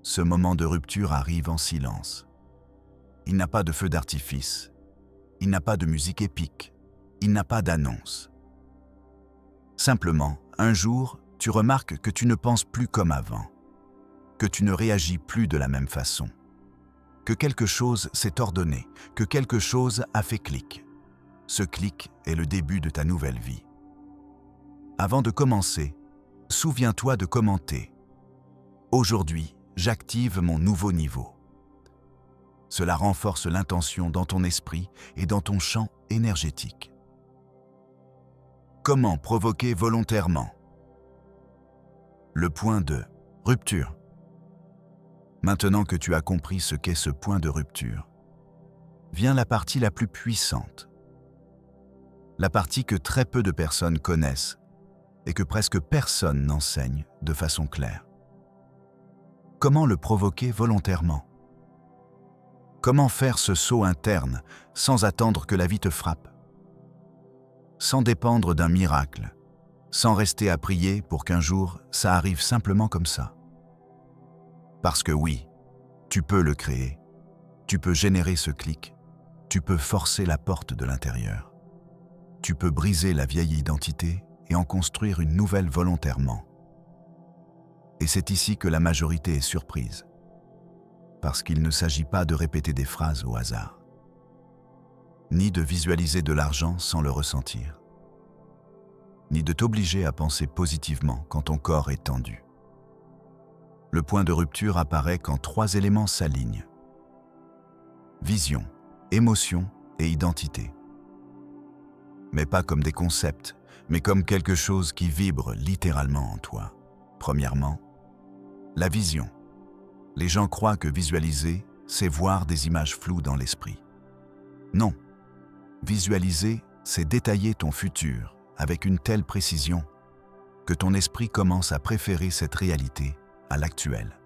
Ce moment de rupture arrive en silence. Il n'a pas de feu d'artifice, il n'a pas de musique épique, il n'a pas d'annonce. Simplement, un jour, tu remarques que tu ne penses plus comme avant, que tu ne réagis plus de la même façon, que quelque chose s'est ordonné, que quelque chose a fait clic. Ce clic est le début de ta nouvelle vie. Avant de commencer, souviens-toi de commenter. Aujourd'hui, j'active mon nouveau niveau. Cela renforce l'intention dans ton esprit et dans ton champ énergétique. Comment provoquer volontairement? Le point de rupture. Maintenant que tu as compris ce qu'est ce point de rupture, vient la partie la plus puissante. La partie que très peu de personnes connaissent et que presque personne n'enseigne de façon claire. Comment le provoquer volontairement? Comment faire ce saut interne sans attendre que la vie te frappe? Sans dépendre d'un miracle, sans rester à prier pour qu'un jour ça arrive simplement comme ça. Parce que oui, tu peux le créer, tu peux générer ce clic, tu peux forcer la porte de l'intérieur. Tu peux briser la vieille identité et en construire une nouvelle volontairement. Et c'est ici que la majorité est surprise, parce qu'il ne s'agit pas de répéter des phrases au hasard, ni de visualiser de l'argent sans le ressentir, ni de t'obliger à penser positivement quand ton corps est tendu. Le point de rupture apparaît quand 3 éléments s'alignent. Vision, émotion et identité. Mais pas comme des concepts, mais comme quelque chose qui vibre littéralement en toi. Premièrement, la vision. Les gens croient que visualiser, c'est voir des images floues dans l'esprit. Non. Visualiser, c'est détailler ton futur avec une telle précision que ton esprit commence à préférer cette réalité à l'actuelle.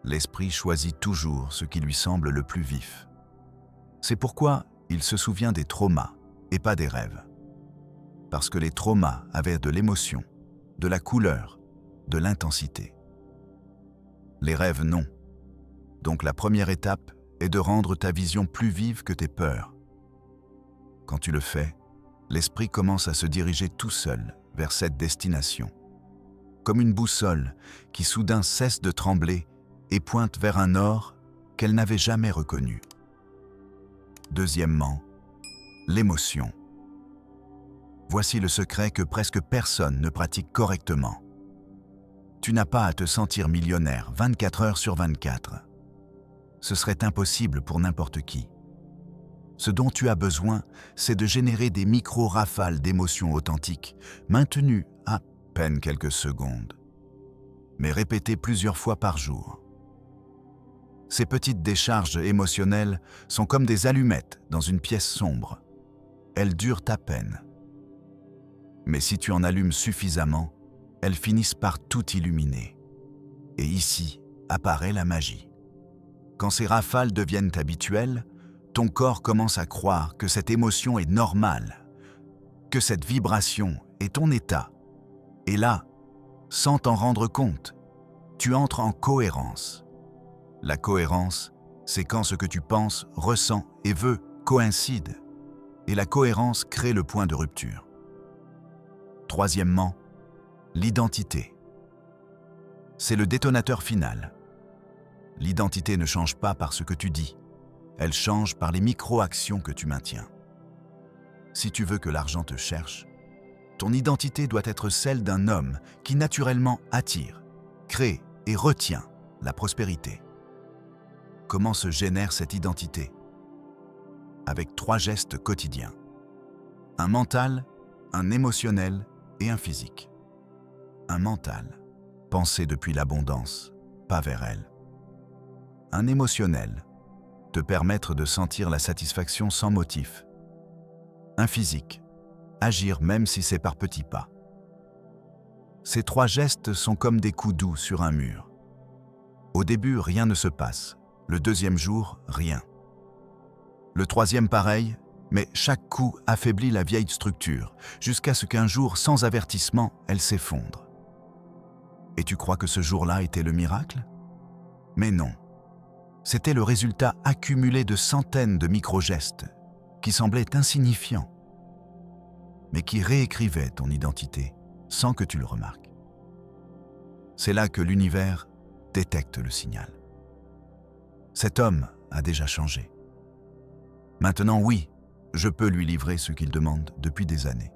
L'esprit choisit toujours ce qui lui semble le plus vif. C'est pourquoi il se souvient des traumas et pas des rêves. Parce que les traumas avaient de l'émotion, de la couleur, de l'intensité. Les rêves, non. Donc la première étape est de rendre ta vision plus vive que tes peurs. Quand tu le fais, l'esprit commence à se diriger tout seul vers cette destination. comme une boussole qui soudain cesse de trembler et pointe vers un or qu'elle n'avait jamais reconnu. Deuxièmement, l'émotion. Voici le secret que presque personne ne pratique correctement. Tu n'as pas à te sentir millionnaire 24 heures sur 24. Ce serait impossible pour n'importe qui. Ce dont tu as besoin, c'est de générer des micro-rafales d'émotions authentiques, maintenues à peine quelques secondes, mais répétées plusieurs fois par jour. Ces petites décharges émotionnelles sont comme des allumettes dans une pièce sombre. Elles durent à peine. Mais si tu en allumes suffisamment, elles finissent par tout illuminer. Et ici apparaît la magie. Quand ces rafales deviennent habituelles, ton corps commence à croire que cette émotion est normale, que cette vibration est ton état. Et là, sans t'en rendre compte, tu entres en cohérence. La cohérence, c'est quand ce que tu penses, ressens et veux coïncident. Et la cohérence crée le point de rupture. Troisièmement, l'identité. C'est le détonateur final. L'identité ne change pas par ce que tu dis. Elle change par les micro-actions que tu maintiens. Si tu veux que l'argent te cherche, ton identité doit être celle d'un homme qui naturellement attire, crée et retient la prospérité. Comment se génère cette identité? Avec 3 gestes quotidiens. Un mental, un émotionnel et un physique. Un mental, penser depuis l'abondance, pas vers elle. Un émotionnel, te permettre de sentir la satisfaction sans motif. Un physique, agir même si c'est par petits pas. Ces 3 gestes sont comme des coups doux sur un mur. Au début, rien ne se passe. Le deuxième jour, rien. Le troisième pareil, mais chaque coup affaiblit la vieille structure, jusqu'à ce qu'un jour, sans avertissement, elle s'effondre. Et tu crois que ce jour-là était le miracle? Mais non. C'était le résultat accumulé de centaines de micro-gestes qui semblaient insignifiants, mais qui réécrivaient ton identité sans que tu le remarques. C'est là que l'univers détecte le signal. Cet homme a déjà changé. Maintenant, oui, je peux lui livrer ce qu'il demande depuis des années.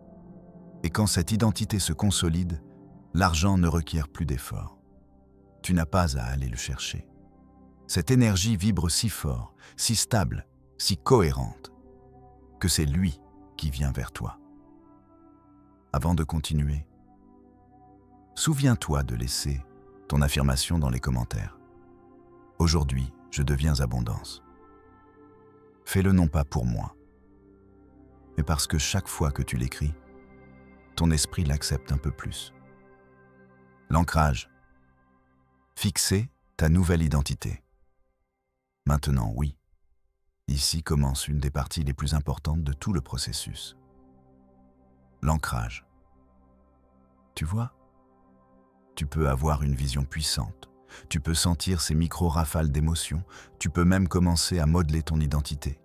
Et quand cette identité se consolide, l'argent ne requiert plus d'efforts. Tu n'as pas à aller le chercher. Cette énergie vibre si fort, si stable, si cohérente, que c'est lui qui vient vers toi. Avant de continuer, souviens-toi de laisser ton affirmation dans les commentaires. Aujourd'hui, je deviens abondance. Fais-le non pas pour moi, mais parce que chaque fois que tu l'écris, ton esprit l'accepte un peu plus. L'ancrage. Fixer ta nouvelle identité. Maintenant, oui. Ici commence une des parties les plus importantes de tout le processus. L'ancrage. Tu vois? Tu peux avoir une vision puissante. Tu peux sentir ces micro-rafales d'émotions. Tu peux même commencer à modeler ton identité.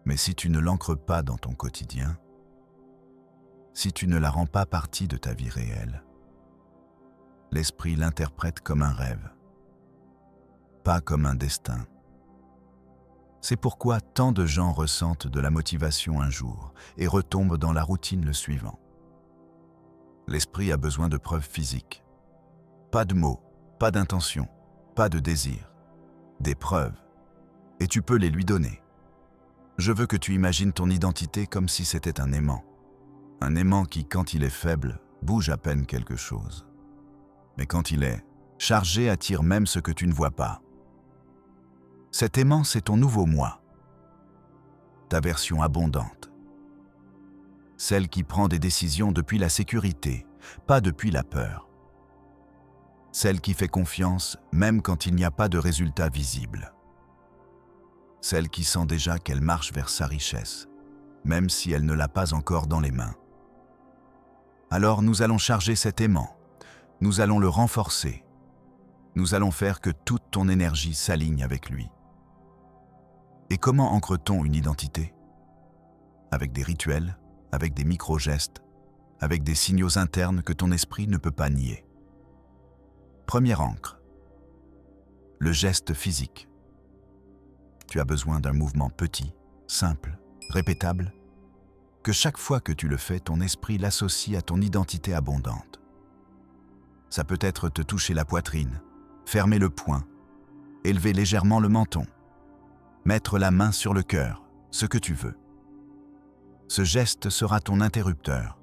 Mais si tu ne l'ancres pas dans ton quotidien, si tu ne la rends pas partie de ta vie réelle, l'esprit l'interprète comme un rêve, pas comme un destin. C'est pourquoi tant de gens ressentent de la motivation un jour et retombent dans la routine le suivant. L'esprit a besoin de preuves physiques. Pas de mots, pas d'intention, pas de désir. Des preuves. Et tu peux les lui donner. Je veux que tu imagines ton identité comme si c'était un aimant. Un aimant qui, quand il est faible, bouge à peine quelque chose. Mais quand il est chargé, attire même ce que tu ne vois pas. Cet aimant, c'est ton nouveau moi. Ta version abondante. Celle qui prend des décisions depuis la sécurité, pas depuis la peur. Celle qui fait confiance même quand il n'y a pas de résultat visible. Celle qui sent déjà qu'elle marche vers sa richesse, même si elle ne l'a pas encore dans les mains. Alors nous allons charger cet aimant, nous allons le renforcer, nous allons faire que toute ton énergie s'aligne avec lui. Et comment ancre-t-on une identité? Avec des rituels, avec des micro-gestes, avec des signaux internes que ton esprit ne peut pas nier. Première ancre. Le geste physique. Tu as besoin d'un mouvement petit, simple, répétable, que chaque fois que tu le fais, ton esprit l'associe à ton identité abondante. Ça peut être te toucher la poitrine, fermer le poing, élever légèrement le menton, mettre la main sur le cœur, ce que tu veux. Ce geste sera ton interrupteur,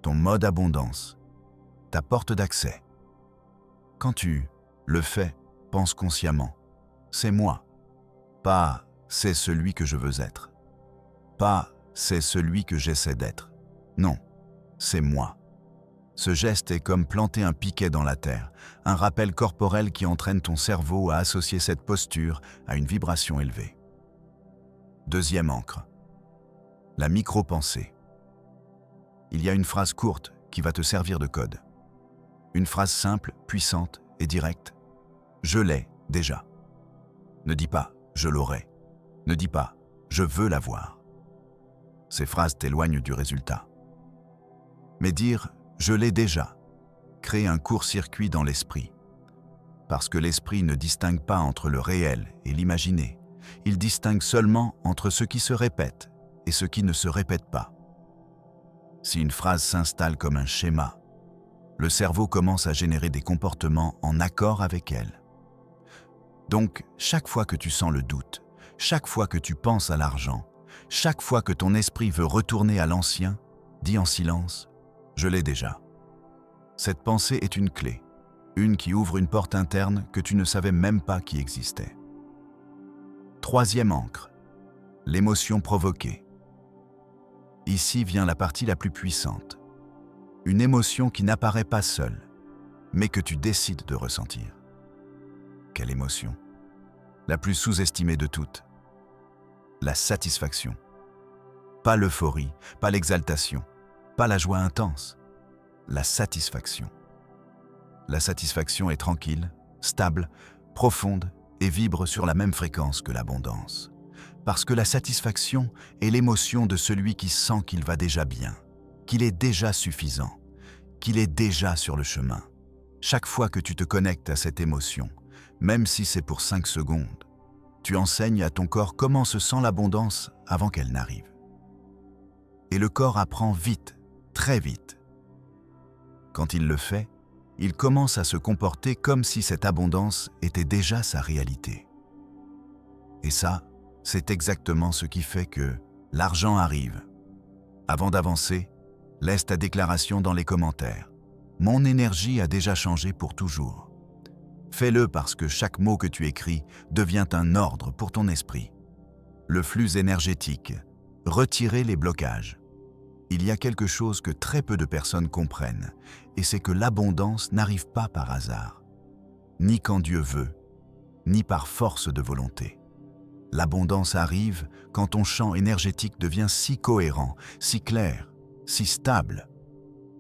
ton mode abondance, ta porte d'accès. Quand tu le fais, pense consciemment, c'est moi, pas c'est celui que je veux être, pas c'est celui que j'essaie d'être. Non, c'est moi. Ce geste est comme planter un piquet dans la terre, un rappel corporel qui entraîne ton cerveau à associer cette posture à une vibration élevée. Deuxième ancre. La micro-pensée. Il y a une phrase courte qui va te servir de code. Une phrase simple, puissante et directe. Je l'ai déjà. Ne dis pas « je l'aurai ». Ne dis pas « je veux l'avoir ». Ces phrases t'éloignent du résultat. Mais dire « je l'ai déjà » crée un court-circuit dans l'esprit. Parce que l'esprit ne distingue pas entre le réel et l'imaginé. Il distingue seulement entre ce qui se répète et ce qui ne se répète pas. Si une phrase s'installe comme un schéma, le cerveau commence à générer des comportements en accord avec elle. Donc, chaque fois que tu sens le doute, chaque fois que tu penses à l'argent, chaque fois que ton esprit veut retourner à l'ancien, dis en silence « je l'ai déjà ». Cette pensée est une clé, une qui ouvre une porte interne que tu ne savais même pas qui existait. Troisième ancre, l'émotion provoquée. Ici vient la partie la plus puissante. Une émotion qui n'apparaît pas seule, mais que tu décides de ressentir. Quelle émotion? La plus sous-estimée de toutes. La satisfaction. Pas l'euphorie, pas l'exaltation, pas la joie intense. La satisfaction. La satisfaction est tranquille, stable, profonde et vibre sur la même fréquence que l'abondance. Parce que la satisfaction est l'émotion de celui qui sent qu'il va déjà bien, qu'il est déjà suffisant, qu'il est déjà sur le chemin. Chaque fois que tu te connectes à cette émotion, même si c'est pour 5 secondes, tu enseignes à ton corps comment se sent l'abondance avant qu'elle n'arrive. Et le corps apprend vite, très vite. Quand il le fait, il commence à se comporter comme si cette abondance était déjà sa réalité. Et ça, c'est exactement ce qui fait que l'argent arrive. Avant d'avancer, laisse ta déclaration dans les commentaires. Mon énergie a déjà changé pour toujours. Fais-le parce que chaque mot que tu écris devient un ordre pour ton esprit. Le flux énergétique, retirer les blocages. Il y a quelque chose que très peu de personnes comprennent, et c'est que l'abondance n'arrive pas par hasard, ni quand Dieu veut, ni par force de volonté. L'abondance arrive quand ton champ énergétique devient si cohérent, si clair, si stable,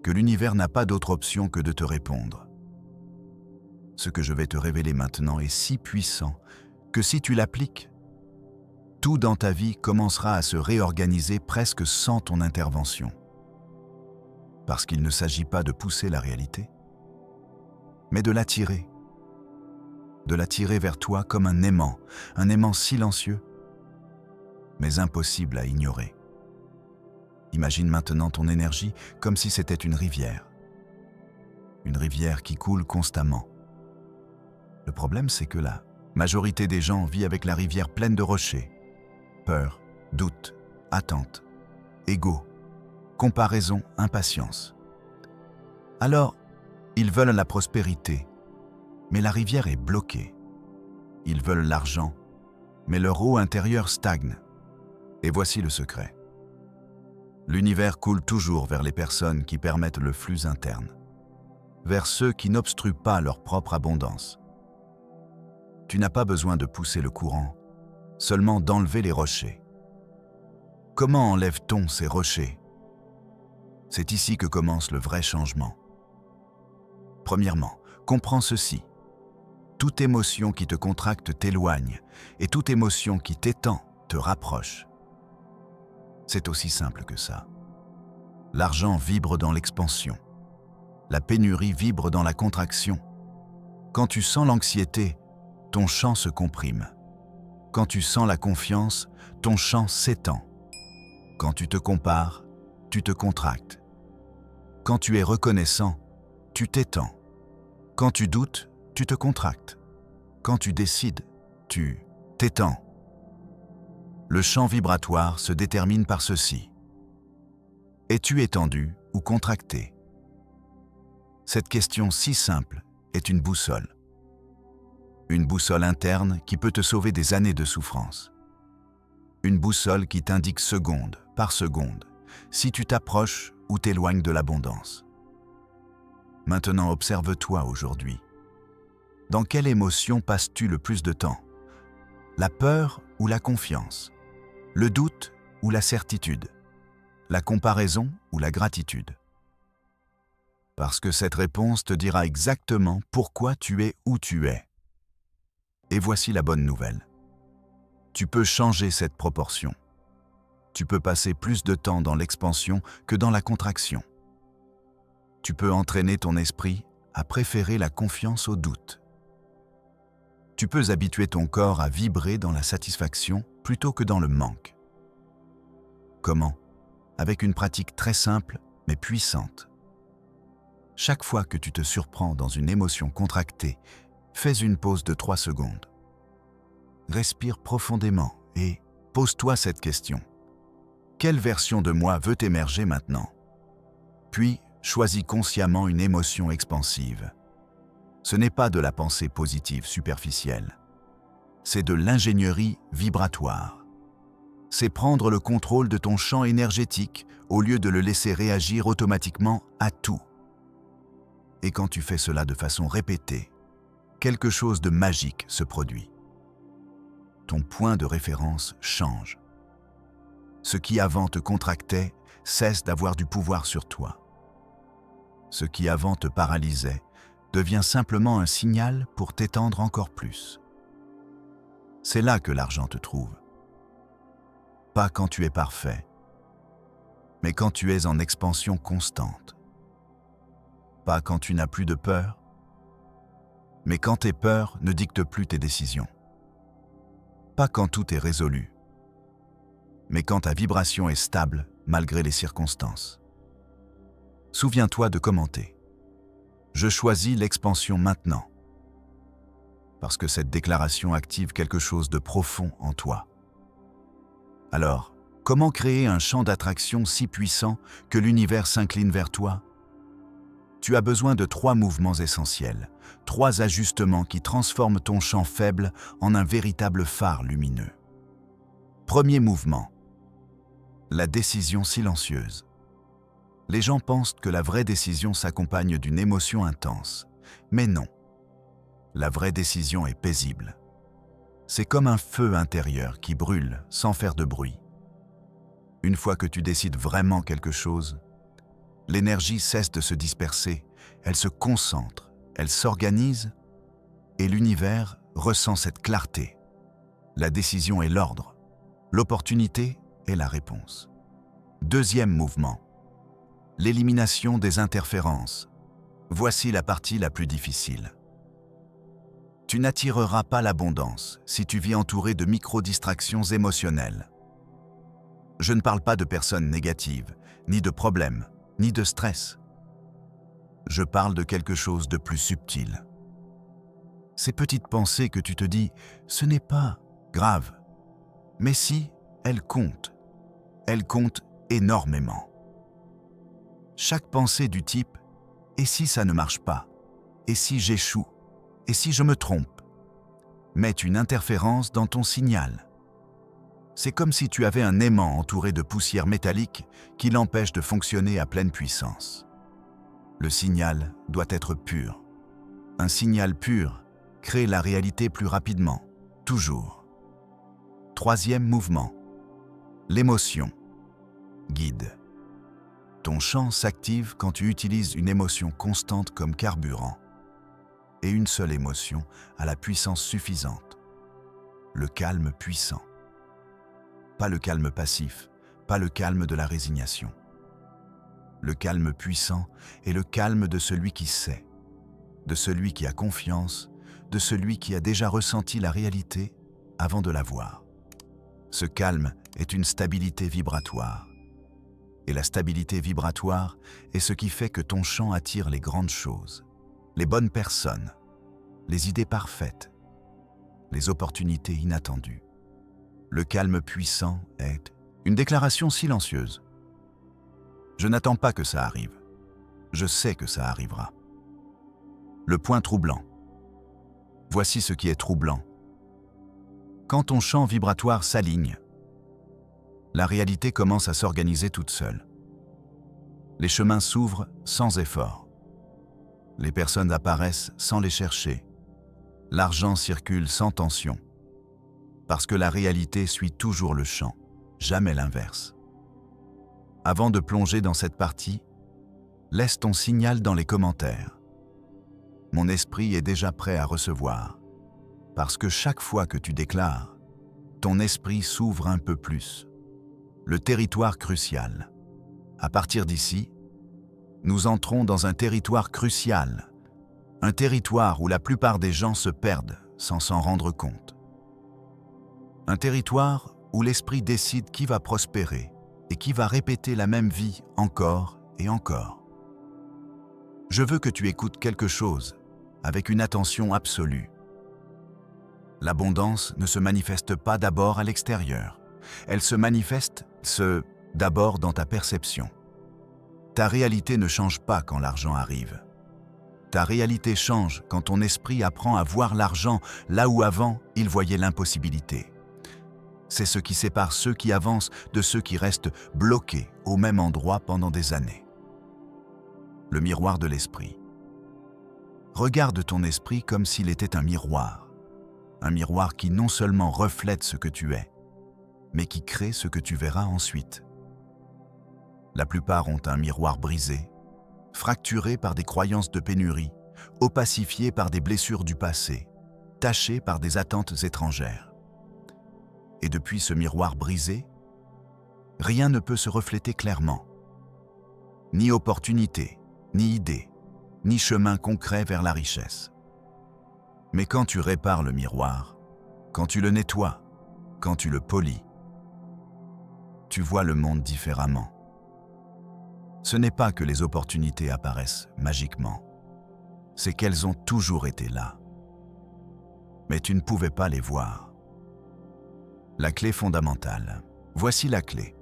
que l'univers n'a pas d'autre option que de te répondre. Ce que je vais te révéler maintenant est si puissant que si tu l'appliques, tout dans ta vie commencera à se réorganiser presque sans ton intervention. Parce qu'il ne s'agit pas de pousser la réalité, mais de l'attirer. De l'attirer vers toi comme un aimant silencieux, mais impossible à ignorer. Imagine maintenant ton énergie comme si c'était une rivière qui coule constamment. Le problème, c'est que la majorité des gens vit avec la rivière pleine de rochers. Peur, doute, attente, ego, comparaison, impatience. Alors, ils veulent la prospérité, mais la rivière est bloquée. Ils veulent l'argent, mais leur eau intérieure stagne. Et voici le secret. L'univers coule toujours vers les personnes qui permettent le flux interne, vers ceux qui n'obstruent pas leur propre abondance. Tu n'as pas besoin de pousser le courant, seulement d'enlever les rochers. Comment enlève-t-on ces rochers? C'est ici que commence le vrai changement. Premièrement, comprends ceci. Toute émotion qui te contracte t'éloigne et toute émotion qui t'étend te rapproche. C'est aussi simple que ça. L'argent vibre dans l'expansion. La pénurie vibre dans la contraction. Quand tu sens l'anxiété, ton champ se comprime. Quand tu sens la confiance, ton champ s'étend. Quand tu te compares, tu te contractes. Quand tu es reconnaissant, tu t'étends. Quand tu doutes, tu te contractes. Quand tu décides, tu t'étends. Le champ vibratoire se détermine par ceci. Es-tu étendu ou contracté? Cette question si simple est une boussole. Une boussole interne qui peut te sauver des années de souffrance. Une boussole qui t'indique seconde par seconde si tu t'approches ou t'éloignes de l'abondance. Maintenant, observe-toi aujourd'hui. Dans quelle émotion passes-tu le plus de temps? La peur ou la confiance? Le doute ou la certitude? La comparaison ou la gratitude? Parce que cette réponse te dira exactement pourquoi tu es où tu es. Et voici la bonne nouvelle. Tu peux changer cette proportion. Tu peux passer plus de temps dans l'expansion que dans la contraction. Tu peux entraîner ton esprit à préférer la confiance au doute. Tu peux habituer ton corps à vibrer dans la satisfaction plutôt que dans le manque. Comment? Avec une pratique très simple mais puissante. Chaque fois que tu te surprends dans une émotion contractée, fais une pause de 3 secondes. Respire profondément et pose-toi cette question. Quelle version de moi veut émerger maintenant? Puis, choisis consciemment une émotion expansive. Ce n'est pas de la pensée positive superficielle. C'est de l'ingénierie vibratoire. C'est prendre le contrôle de ton champ énergétique au lieu de le laisser réagir automatiquement à tout. Et quand tu fais cela de façon répétée, quelque chose de magique se produit. Ton point de référence change. Ce qui avant te contractait cesse d'avoir du pouvoir sur toi. Ce qui avant te paralysait devient simplement un signal pour t'étendre encore plus. C'est là que l'argent te trouve. Pas quand tu es parfait, mais quand tu es en expansion constante. Pas quand tu n'as plus de peur, mais quand tes peurs ne dictent plus tes décisions. Pas quand tout est résolu, mais quand ta vibration est stable malgré les circonstances. Souviens-toi de commenter. Je choisis l'expansion maintenant. Parce que cette déclaration active quelque chose de profond en toi. Alors, comment créer un champ d'attraction si puissant que l'univers s'incline vers toi? Tu as besoin de 3 mouvements essentiels, 3 ajustements qui transforment ton champ faible en un véritable phare lumineux. Premier mouvement. La décision silencieuse. Les gens pensent que la vraie décision s'accompagne d'une émotion intense, mais non. La vraie décision est paisible. C'est comme un feu intérieur qui brûle sans faire de bruit. Une fois que tu décides vraiment quelque chose, l'énergie cesse de se disperser, elle se concentre, elle s'organise et l'univers ressent cette clarté. La décision est l'ordre, l'opportunité est la réponse. Deuxième mouvement. L'élimination des interférences. Voici la partie la plus difficile. Tu n'attireras pas l'abondance si tu vis entouré de micro-distractions émotionnelles. Je ne parle pas de personnes négatives, ni de problèmes, ni de stress. Je parle de quelque chose de plus subtil. Ces petites pensées que tu te dis, ce n'est pas grave. Mais si, elles comptent. Elles comptent énormément. Chaque pensée du type « et si ça ne marche pas? Et si j'échoue? Et si je me trompe ?» met une interférence dans ton signal. C'est comme si tu avais un aimant entouré de poussière métallique qui l'empêche de fonctionner à pleine puissance. Le signal doit être pur. Un signal pur crée la réalité plus rapidement, toujours. Troisième mouvement. L'émotion. Guide. Ton champ s'active quand tu utilises une émotion constante comme carburant. Et une seule émotion a la puissance suffisante. Le calme puissant. Pas le calme passif, pas le calme de la résignation. Le calme puissant est le calme de celui qui sait, de celui qui a confiance, de celui qui a déjà ressenti la réalité avant de la voir. Ce calme est une stabilité vibratoire. Et la stabilité vibratoire est ce qui fait que ton champ attire les grandes choses, les bonnes personnes, les idées parfaites, les opportunités inattendues. Le calme puissant est une déclaration silencieuse. Je n'attends pas que ça arrive. Je sais que ça arrivera. Le point troublant. Voici ce qui est troublant. Quand ton champ vibratoire s'aligne, la réalité commence à s'organiser toute seule. Les chemins s'ouvrent sans effort. Les personnes apparaissent sans les chercher. L'argent circule sans tension. Parce que la réalité suit toujours le champ, jamais l'inverse. Avant de plonger dans cette partie, laisse ton signal dans les commentaires. Mon esprit est déjà prêt à recevoir. Parce que chaque fois que tu déclares, ton esprit s'ouvre un peu plus. Le territoire crucial. À partir d'ici, nous entrons dans un territoire crucial, un territoire où la plupart des gens se perdent sans s'en rendre compte. Un territoire où l'esprit décide qui va prospérer et qui va répéter la même vie encore et encore. Je veux que tu écoutes quelque chose avec une attention absolue. L'abondance ne se manifeste pas d'abord à l'extérieur. Elle se manifeste, d'abord dans ta perception. Ta réalité ne change pas quand l'argent arrive. Ta réalité change quand ton esprit apprend à voir l'argent là où avant il voyait l'impossibilité. C'est ce qui sépare ceux qui avancent de ceux qui restent bloqués au même endroit pendant des années. Le miroir de l'esprit. Regarde ton esprit comme s'il était un miroir qui non seulement reflète ce que tu es, mais qui crée ce que tu verras ensuite. La plupart ont un miroir brisé, fracturé par des croyances de pénurie, opacifié par des blessures du passé, taché par des attentes étrangères. Et depuis ce miroir brisé, rien ne peut se refléter clairement. Ni opportunité, ni idée, ni chemin concret vers la richesse. Mais quand tu répares le miroir, quand tu le nettoies, quand tu le polis, tu vois le monde différemment. Ce n'est pas que les opportunités apparaissent magiquement, c'est qu'elles ont toujours été là. Mais tu ne pouvais pas les voir. La clé fondamentale. Voici la clé.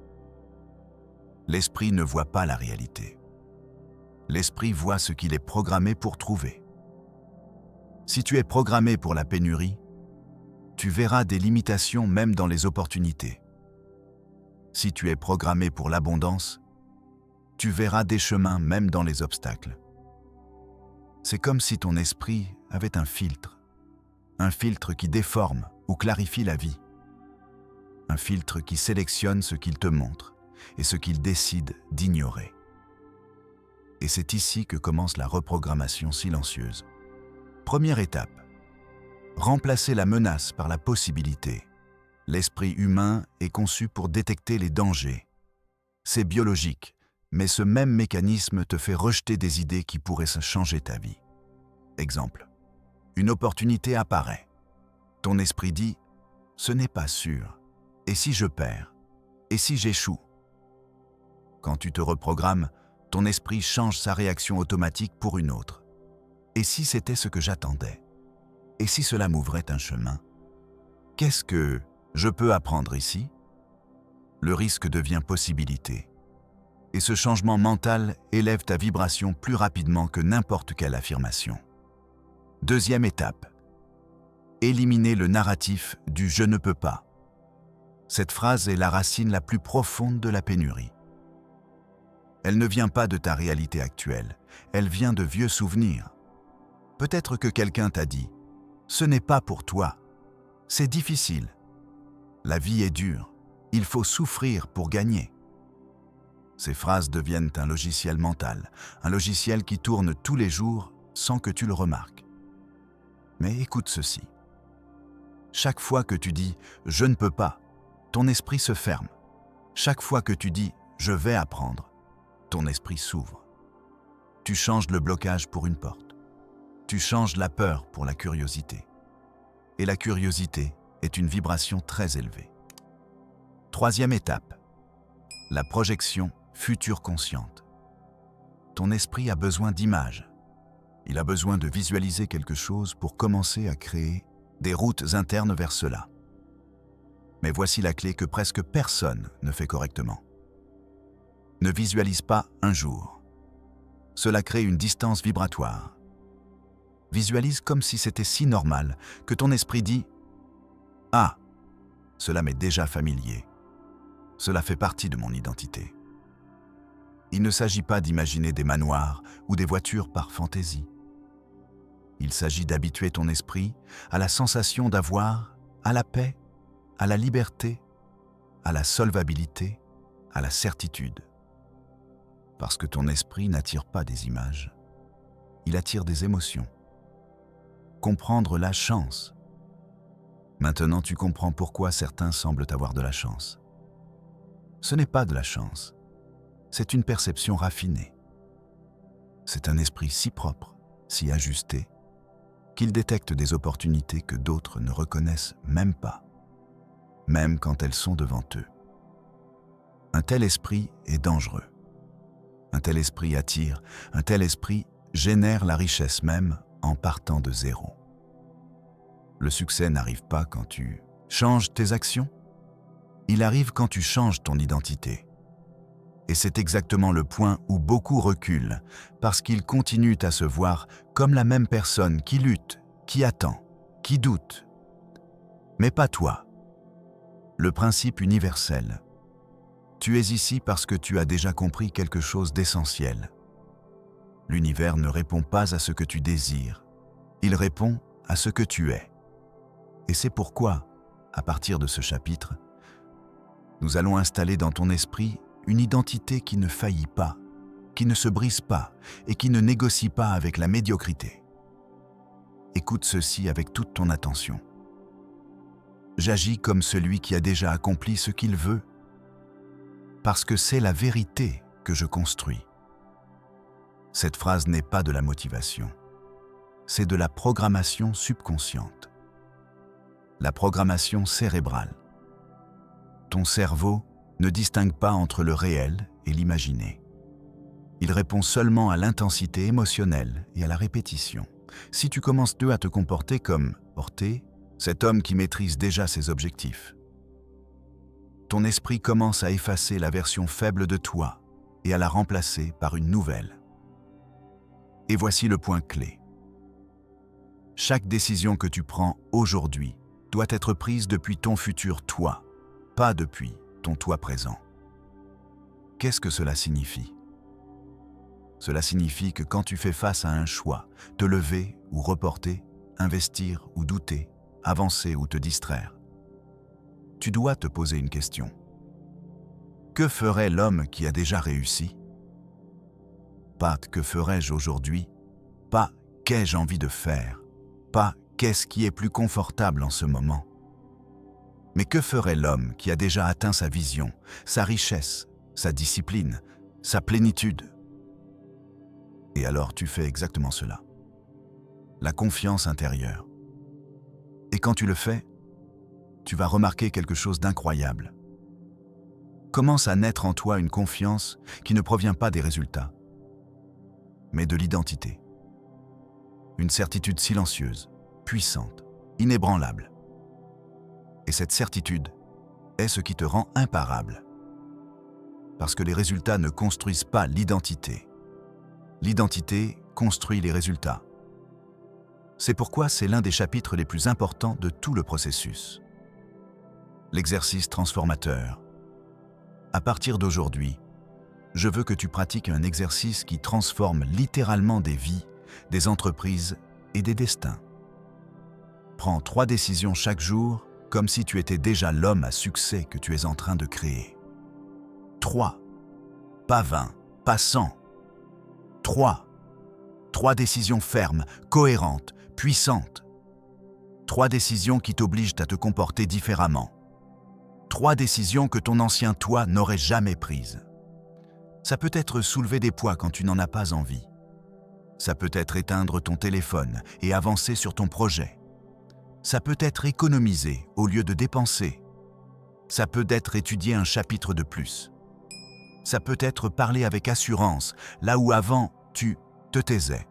L'esprit ne voit pas la réalité. L'esprit voit ce qu'il est programmé pour trouver. Si tu es programmé pour la pénurie, tu verras des limitations même dans les opportunités. Si tu es programmé pour l'abondance, tu verras des chemins même dans les obstacles. C'est comme si ton esprit avait un filtre qui déforme ou clarifie la vie. Un filtre qui sélectionne ce qu'il te montre et ce qu'il décide d'ignorer. Et c'est ici que commence la reprogrammation silencieuse. Première étape. Remplacer la menace par la possibilité. L'esprit humain est conçu pour détecter les dangers. C'est biologique, mais ce même mécanisme te fait rejeter des idées qui pourraient changer ta vie. Exemple. Une opportunité apparaît. Ton esprit dit « ce n'est pas sûr ». Et si je perds? Et si j'échoue? Quand tu te reprogrammes, ton esprit change sa réaction automatique pour une autre. Et si c'était ce que j'attendais? Et si cela m'ouvrait un chemin? Qu'est-ce que je peux apprendre ici? Le risque devient possibilité. Et ce changement mental élève ta vibration plus rapidement que n'importe quelle affirmation. Deuxième étape. Éliminer le narratif du « je ne peux pas ». Cette phrase est la racine la plus profonde de la pénurie. Elle ne vient pas de ta réalité actuelle, elle vient de vieux souvenirs. Peut-être que quelqu'un t'a dit « ce n'est pas pour toi, c'est difficile, la vie est dure, il faut souffrir pour gagner ». Ces phrases deviennent un logiciel mental, un logiciel qui tourne tous les jours sans que tu le remarques. Mais écoute ceci. Chaque fois que tu dis « je ne peux pas », ton esprit se ferme. Chaque fois que tu dis « je vais apprendre », ton esprit s'ouvre. Tu changes le blocage pour une porte. Tu changes la peur pour la curiosité. Et la curiosité est une vibration très élevée. Troisième étape, la projection future consciente. Ton esprit a besoin d'images. Il a besoin de visualiser quelque chose pour commencer à créer des routes internes vers cela. Mais voici la clé que presque personne ne fait correctement. Ne visualise pas un jour. Cela crée une distance vibratoire. Visualise comme si c'était si normal que ton esprit dit « Ah, cela m'est déjà familier. Cela fait partie de mon identité. » Il ne s'agit pas d'imaginer des manoirs ou des voitures par fantaisie. Il s'agit d'habituer ton esprit à la sensation d'avoir, à la paix, à la liberté, à la solvabilité, à la certitude. Parce que ton esprit n'attire pas des images, il attire des émotions. Comprendre la chance. Maintenant, tu comprends pourquoi certains semblent avoir de la chance. Ce n'est pas de la chance, c'est une perception raffinée. C'est un esprit si propre, si ajusté, qu'il détecte des opportunités que d'autres ne reconnaissent même pas, même quand elles sont devant eux. Un tel esprit est dangereux. Un tel esprit attire, un tel esprit génère la richesse même en partant de zéro. Le succès n'arrive pas quand tu changes tes actions. Il arrive quand tu changes ton identité. Et c'est exactement le point où beaucoup reculent, parce qu'ils continuent à se voir comme la même personne qui lutte, qui attend, qui doute. Mais pas toi. Le principe universel. Tu es ici parce que tu as déjà compris quelque chose d'essentiel. L'univers ne répond pas à ce que tu désires, il répond à ce que tu es. Et c'est pourquoi, à partir de ce chapitre, nous allons installer dans ton esprit une identité qui ne faillit pas, qui ne se brise pas et qui ne négocie pas avec la médiocrité. Écoute ceci avec toute ton attention. J'agis comme celui qui a déjà accompli ce qu'il veut, parce que c'est la vérité que je construis. Cette phrase n'est pas de la motivation, c'est de la programmation subconsciente. La programmation cérébrale. Ton cerveau ne distingue pas entre le réel et l'imaginé. Il répond seulement à l'intensité émotionnelle et à la répétition. Si tu commences à te comporter comme porté, cet homme qui maîtrise déjà ses objectifs, ton esprit commence à effacer la version faible de toi et à la remplacer par une nouvelle. Et voici le point clé. Chaque décision que tu prends aujourd'hui doit être prise depuis ton futur toi, pas depuis ton toi présent. Qu'est-ce que cela signifie? Cela signifie que quand tu fais face à un choix, te lever ou reporter, investir ou douter, avancer ou te distraire, tu dois te poser une question. Que ferait l'homme qui a déjà réussi? Pas que ferais-je aujourd'hui, pas qu'ai-je envie de faire, pas qu'est-ce qui est plus confortable en ce moment. Mais que ferait l'homme qui a déjà atteint sa vision, sa richesse, sa discipline, sa plénitude? Et alors tu fais exactement cela. La confiance intérieure. Et quand tu le fais, tu vas remarquer quelque chose d'incroyable. Commence à naître en toi une confiance qui ne provient pas des résultats, mais de l'identité. Une certitude silencieuse, puissante, inébranlable. Et cette certitude est ce qui te rend imparable. Parce que les résultats ne construisent pas l'identité. L'identité construit les résultats. C'est pourquoi c'est l'un des chapitres les plus importants de tout le processus. L'exercice transformateur. À partir d'aujourd'hui, je veux que tu pratiques un exercice qui transforme littéralement des vies, des entreprises et des destins. Prends 3 décisions chaque jour, comme si tu étais déjà l'homme à succès que tu es en train de créer. 3. Pas 20, pas 100. 3. 3 décisions fermes, cohérentes, puissantes. 3 décisions qui t'obligent à te comporter différemment. 3 décisions que ton ancien toi n'aurait jamais prises. Ça peut être soulever des poids quand tu n'en as pas envie. Ça peut être éteindre ton téléphone et avancer sur ton projet. Ça peut être économiser au lieu de dépenser. Ça peut être étudier un chapitre de plus. Ça peut être parler avec assurance, là où avant, tu te taisais.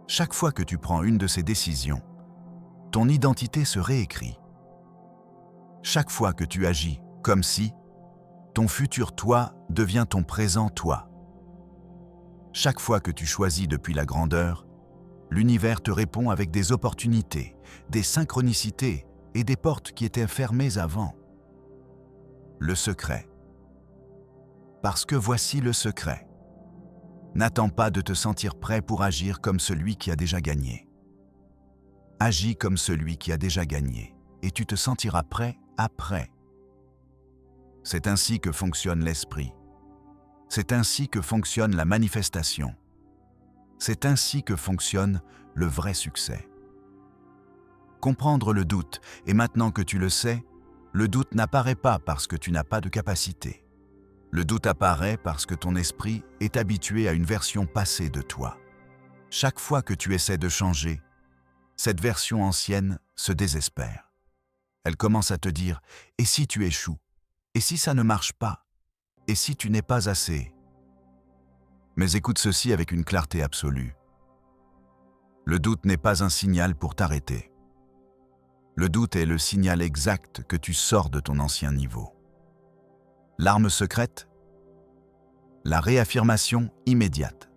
Chaque fois que tu prends une de ces décisions, ton identité se réécrit. Chaque fois que tu agis comme si, ton futur toi devient ton présent toi. Chaque fois que tu choisis depuis la grandeur, l'univers te répond avec des opportunités, des synchronicités et des portes qui étaient fermées avant. Le secret. Parce que voici le secret. N'attends pas de te sentir prêt pour agir comme celui qui a déjà gagné. Agis comme celui qui a déjà gagné, et tu te sentiras prêt après. C'est ainsi que fonctionne l'esprit. C'est ainsi que fonctionne la manifestation. C'est ainsi que fonctionne le vrai succès. Comprendre le doute, et maintenant que tu le sais, le doute n'apparaît pas parce que tu n'as pas de capacité. Le doute apparaît parce que ton esprit est habitué à une version passée de toi. Chaque fois que tu essaies de changer, cette version ancienne se désespère. Elle commence à te dire « et si tu échoues ? Et si ça ne marche pas ? Et si tu n'es pas assez ?» Mais écoute ceci avec une clarté absolue. Le doute n'est pas un signal pour t'arrêter. Le doute est le signal exact que tu sors de ton ancien niveau. L'arme secrète ? La réaffirmation immédiate.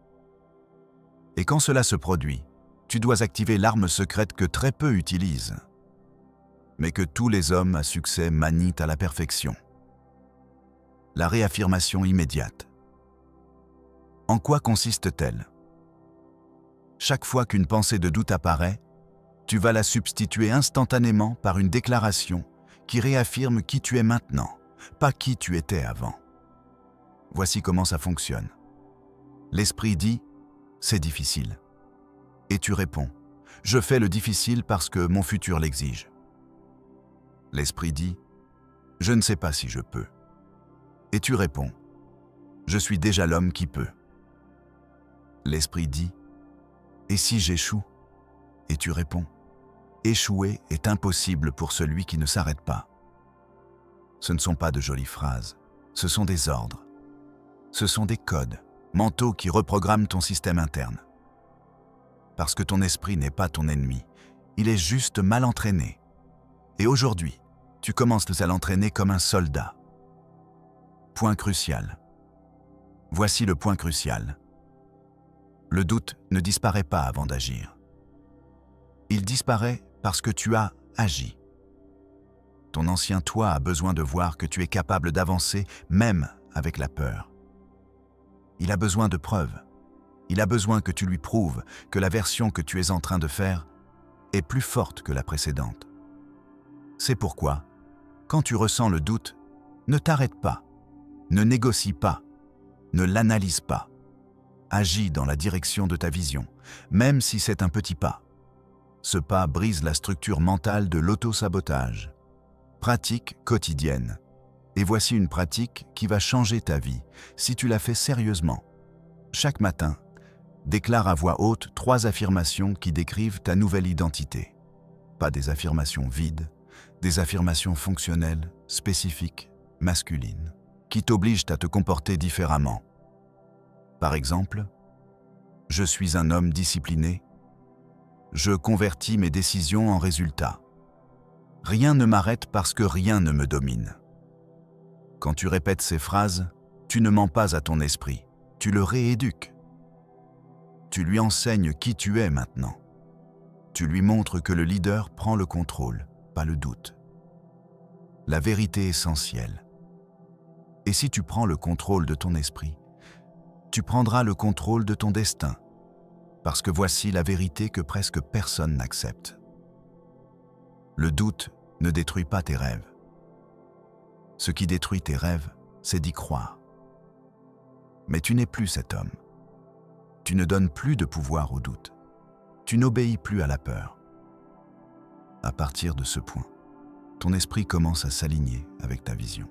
Et quand cela se produit, tu dois activer l'arme secrète que très peu utilisent, mais que tous les hommes à succès manient à la perfection. La réaffirmation immédiate. En quoi consiste-t-elle ? Chaque fois qu'une pensée de doute apparaît, tu vas la substituer instantanément par une déclaration qui réaffirme qui tu es maintenant, pas qui tu étais avant. Voici comment ça fonctionne. L'esprit dit « c'est difficile ». Et tu réponds « je fais le difficile parce que mon futur l'exige ». L'esprit dit « je ne sais pas si je peux ». Et tu réponds « je suis déjà l'homme qui peut ». L'esprit dit « et si j'échoue ?» Et tu réponds « échouer est impossible pour celui qui ne s'arrête pas ». Ce ne sont pas de jolies phrases, ce sont des ordres. Ce sont des codes mentaux qui reprogramment ton système interne. Parce que ton esprit n'est pas ton ennemi, il est juste mal entraîné. Et aujourd'hui, tu commences à l'entraîner comme un soldat. Point crucial. Voici le point crucial. Le doute ne disparaît pas avant d'agir. Il disparaît parce que tu as agi. Ton ancien toi a besoin de voir que tu es capable d'avancer même avec la peur. Il a besoin de preuves. Il a besoin que tu lui prouves que la version que tu es en train de faire est plus forte que la précédente. C'est pourquoi, quand tu ressens le doute, ne t'arrête pas, ne négocie pas, ne l'analyse pas. Agis dans la direction de ta vision, même si c'est un petit pas. Ce pas brise la structure mentale de l'auto-sabotage. Pratique quotidienne. Et voici une pratique qui va changer ta vie si tu la fais sérieusement. Chaque matin, déclare à voix haute 3 affirmations qui décrivent ta nouvelle identité. Pas des affirmations vides, des affirmations fonctionnelles, spécifiques, masculines, qui t'obligent à te comporter différemment. Par exemple, « Je suis un homme discipliné. Je convertis mes décisions en résultats. Rien ne m'arrête parce que rien ne me domine. » Quand tu répètes ces phrases, tu ne mens pas à ton esprit, tu le rééduques. Tu lui enseignes qui tu es maintenant. Tu lui montres que le leader prend le contrôle, pas le doute. La vérité essentielle. Et si tu prends le contrôle de ton esprit, tu prendras le contrôle de ton destin, parce que voici la vérité que presque personne n'accepte. Le doute ne détruit pas tes rêves. Ce qui détruit tes rêves, c'est d'y croire. Mais tu n'es plus cet homme. Tu ne donnes plus de pouvoir au doute. Tu n'obéis plus à la peur. À partir de ce point, ton esprit commence à s'aligner avec ta vision.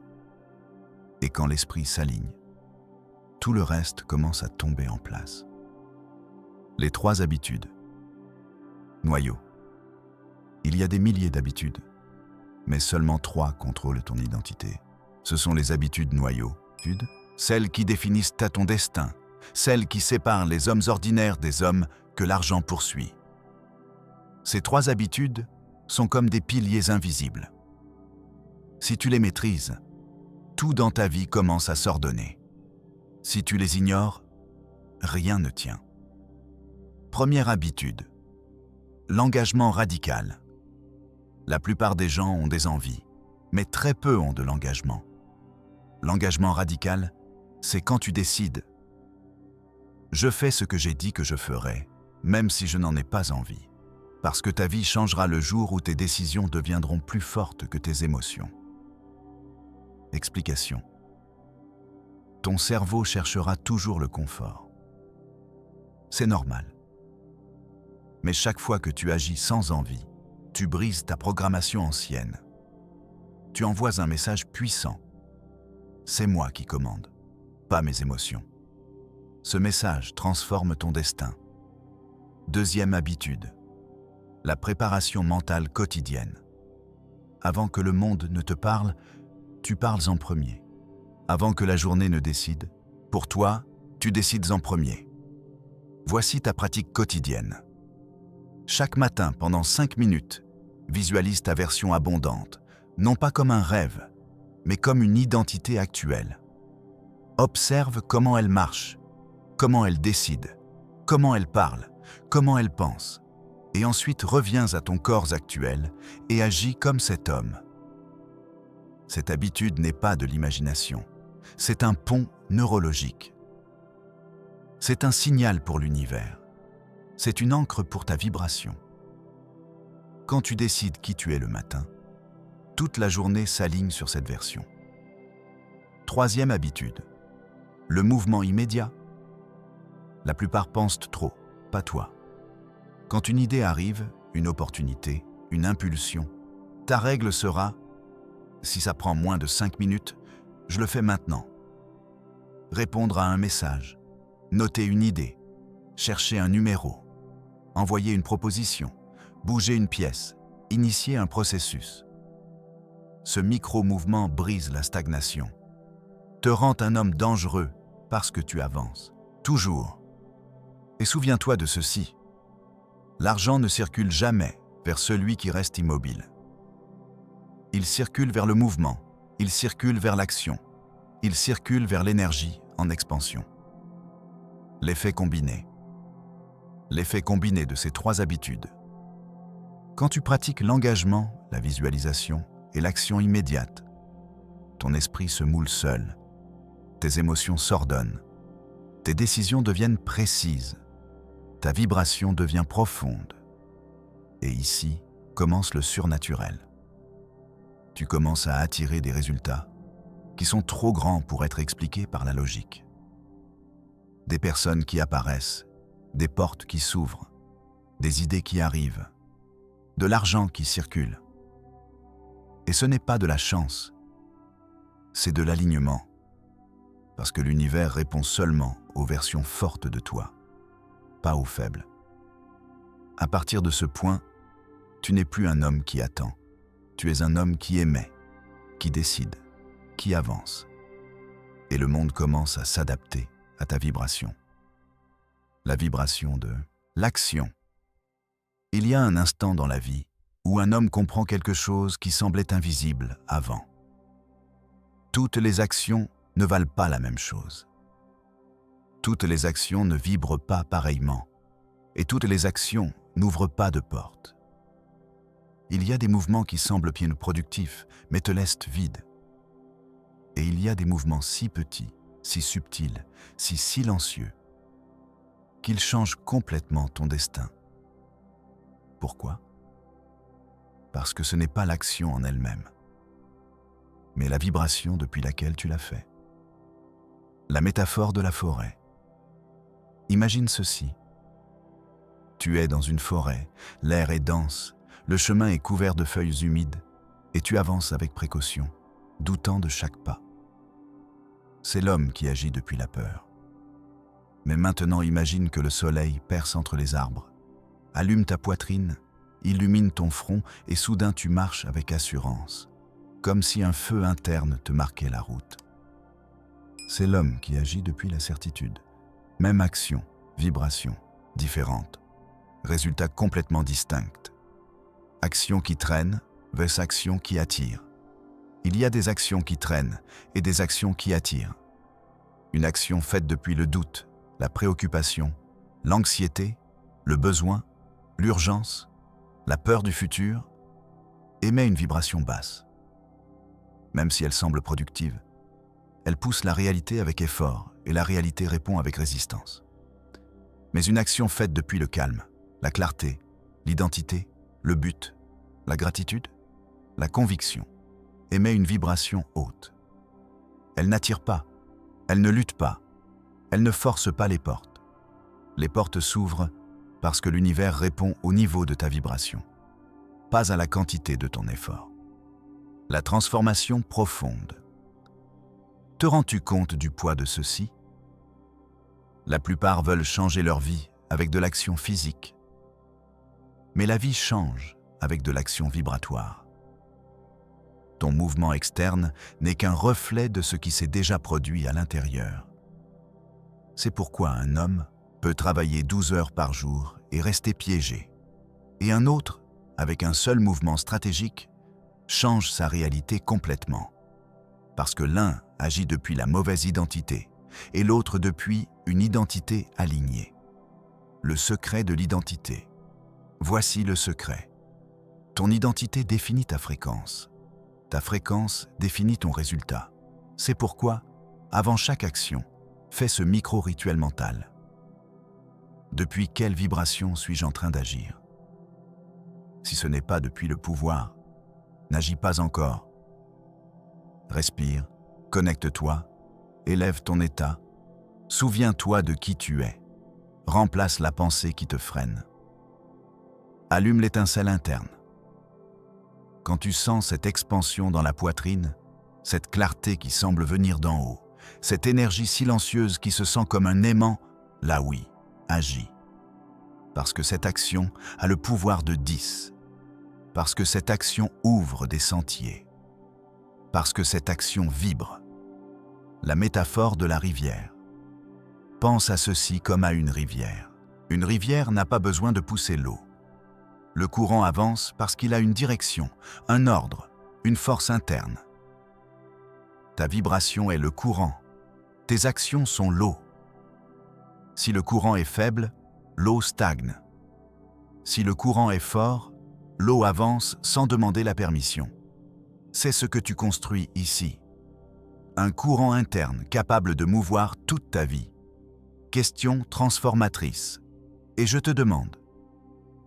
Et quand l'esprit s'aligne, tout le reste commence à tomber en place. Les 3 habitudes. Noyau. Il y a des milliers d'habitudes, mais seulement 3 contrôlent ton identité. Ce sont les habitudes noyaux, celles qui définissent ton destin, celles qui séparent les hommes ordinaires des hommes que l'argent poursuit. Ces 3 habitudes sont comme des piliers invisibles. Si tu les maîtrises, tout dans ta vie commence à s'ordonner. Si tu les ignores, rien ne tient. Première habitude, l'engagement radical. La plupart des gens ont des envies, mais très peu ont de l'engagement. L'engagement radical, c'est quand tu décides « Je fais ce que j'ai dit que je ferai, même si je n'en ai pas envie. » Parce que ta vie changera le jour où tes décisions deviendront plus fortes que tes émotions. Explication. Ton cerveau cherchera toujours le confort. C'est normal. Mais chaque fois que tu agis sans envie, tu brises ta programmation ancienne. Tu envoies un message puissant. C'est moi qui commande, pas mes émotions. Ce message transforme ton destin. Deuxième habitude. La préparation mentale quotidienne. Avant que le monde ne te parle, tu parles en premier. Avant que la journée ne décide, pour toi, tu décides en premier. Voici ta pratique quotidienne. Chaque matin, pendant 5 minutes, visualise ta version abondante, non pas comme un rêve, mais comme une identité actuelle. Observe comment elle marche, comment elle décide, comment elle parle, comment elle pense, et ensuite reviens à ton corps actuel et agis comme cet homme. Cette habitude n'est pas de l'imagination, c'est un pont neurologique. C'est un signal pour l'univers, c'est une ancre pour ta vibration. Quand tu décides qui tu es le matin, toute la journée s'aligne sur cette version. Troisième habitude, le mouvement immédiat. La plupart pensent trop, pas toi. Quand une idée arrive, une opportunité, une impulsion, ta règle sera « si ça prend moins de 5 minutes, je le fais maintenant ». Répondre à un message, noter une idée, chercher un numéro, envoyer une proposition, bouger une pièce, initier un processus. Ce micro-mouvement brise la stagnation, te rend un homme dangereux parce que tu avances, toujours. Et souviens-toi de ceci, l'argent ne circule jamais vers celui qui reste immobile. Il circule vers le mouvement, il circule vers l'action, il circule vers l'énergie en expansion. L'effet combiné. L'effet combiné de ces 3 habitudes. Quand tu pratiques l'engagement, la visualisation et l'action immédiate, ton esprit se moule seul, tes émotions s'ordonnent, tes décisions deviennent précises, ta vibration devient profonde. Et ici commence le surnaturel. Tu commences à attirer des résultats qui sont trop grands pour être expliqués par la logique. Des personnes qui apparaissent, des portes qui s'ouvrent, des idées qui arrivent, de l'argent qui circule. Et ce n'est pas de la chance, c'est de l'alignement, parce que l'univers répond seulement aux versions fortes de toi, pas aux faibles. À partir de ce point, tu n'es plus un homme qui attend, tu es un homme qui émet, qui décide, qui avance. Et le monde commence à s'adapter à ta vibration. La vibration de l'action. Il y a un instant dans la vie où un homme comprend quelque chose qui semblait invisible avant. Toutes les actions ne valent pas la même chose. Toutes les actions ne vibrent pas pareillement, et toutes les actions n'ouvrent pas de porte. Il y a des mouvements qui semblent bien productifs, mais te laissent vide. Et il y a des mouvements si petits, si subtils, si silencieux, qu'ils changent complètement ton destin. Pourquoi ? Parce que ce n'est pas l'action en elle-même, mais la vibration depuis laquelle tu l'as fait. La métaphore de la forêt. Imagine ceci. Tu es dans une forêt, l'air est dense, le chemin est couvert de feuilles humides et tu avances avec précaution, doutant de chaque pas. C'est l'homme qui agit depuis la peur. Mais maintenant imagine que le soleil perce entre les arbres, allume ta poitrine, illumine ton front et soudain tu marches avec assurance, comme si un feu interne te marquait la route. C'est l'homme qui agit depuis la certitude. Même action, vibration, différente. Résultat complètement distinct. Action qui traîne versus action qui attire. Il y a des actions qui traînent et des actions qui attirent. Une action faite depuis le doute, la préoccupation, l'anxiété, le besoin, l'urgence, la peur du futur, émet une vibration basse. Même si elle semble productive, elle pousse la réalité avec effort et la réalité répond avec résistance. Mais une action faite depuis le calme, la clarté, l'identité, le but, la gratitude, la conviction, émet une vibration haute. Elle n'attire pas, elle ne lutte pas, elle ne force pas les portes. Les portes s'ouvrent parce que l'univers répond au niveau de ta vibration, pas à la quantité de ton effort. La transformation profonde. Te rends-tu compte du poids de ceci? La plupart veulent changer leur vie avec de l'action physique. Mais la vie change avec de l'action vibratoire. Ton mouvement externe n'est qu'un reflet de ce qui s'est déjà produit à l'intérieur. C'est pourquoi un homme peut travailler 12 heures par jour et rester piégé, et un autre, avec un seul mouvement stratégique, change sa réalité complètement. Parce que l'un agit depuis la mauvaise identité et l'autre depuis une identité alignée. Le secret de l'identité. Voici le secret. Ton identité définit ta fréquence. Ta fréquence définit ton résultat. C'est pourquoi, avant chaque action, fais ce micro-rituel mental. Depuis quelle vibration suis-je en train d'agir? Si ce n'est pas depuis le pouvoir, n'agis pas encore. Respire, connecte-toi, élève ton état, souviens-toi de qui tu es, remplace la pensée qui te freine. Allume l'étincelle interne. Quand tu sens cette expansion dans la poitrine, cette clarté qui semble venir d'en haut, cette énergie silencieuse qui se sent comme un aimant, là oui, agis. Parce que cette action a le pouvoir de 10. Parce que cette action ouvre des sentiers. Parce que cette action vibre. La métaphore de la rivière. Pense à ceci comme à une rivière. Une rivière n'a pas besoin de pousser l'eau. Le courant avance parce qu'il a une direction, un ordre, une force interne. Ta vibration est le courant. Tes actions sont l'eau. Si le courant est faible, l'eau stagne. Si le courant est fort, l'eau avance sans demander la permission. C'est ce que tu construis ici. Un courant interne capable de mouvoir toute ta vie. Question transformatrice. Et je te demande,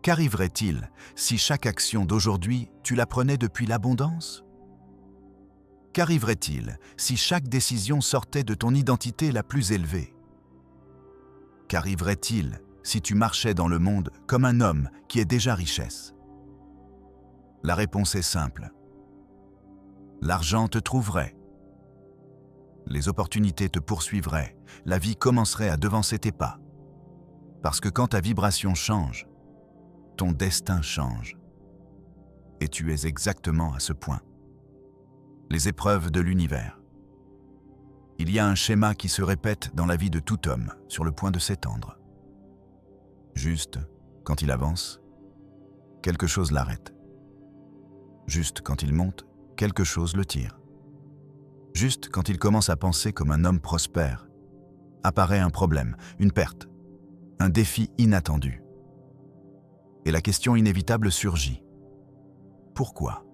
qu'arriverait-il si chaque action d'aujourd'hui, tu la prenais depuis l'abondance? Qu'arriverait-il si chaque décision sortait de ton identité la plus élevée? Qu'arriverait-il si tu marchais dans le monde comme un homme qui est déjà richesse? La réponse est simple. L'argent te trouverait. Les opportunités te poursuivraient, la vie commencerait à devancer tes pas. Parce que quand ta vibration change, ton destin change. Et tu es exactement à ce point. Les épreuves de l'univers. Il y a un schéma qui se répète dans la vie de tout homme, sur le point de s'étendre. Juste, quand il avance, quelque chose l'arrête. Juste quand il monte, quelque chose le tire. Juste quand il commence à penser comme un homme prospère, apparaît un problème, une perte, un défi inattendu. Et la question inévitable surgit. Pourquoi?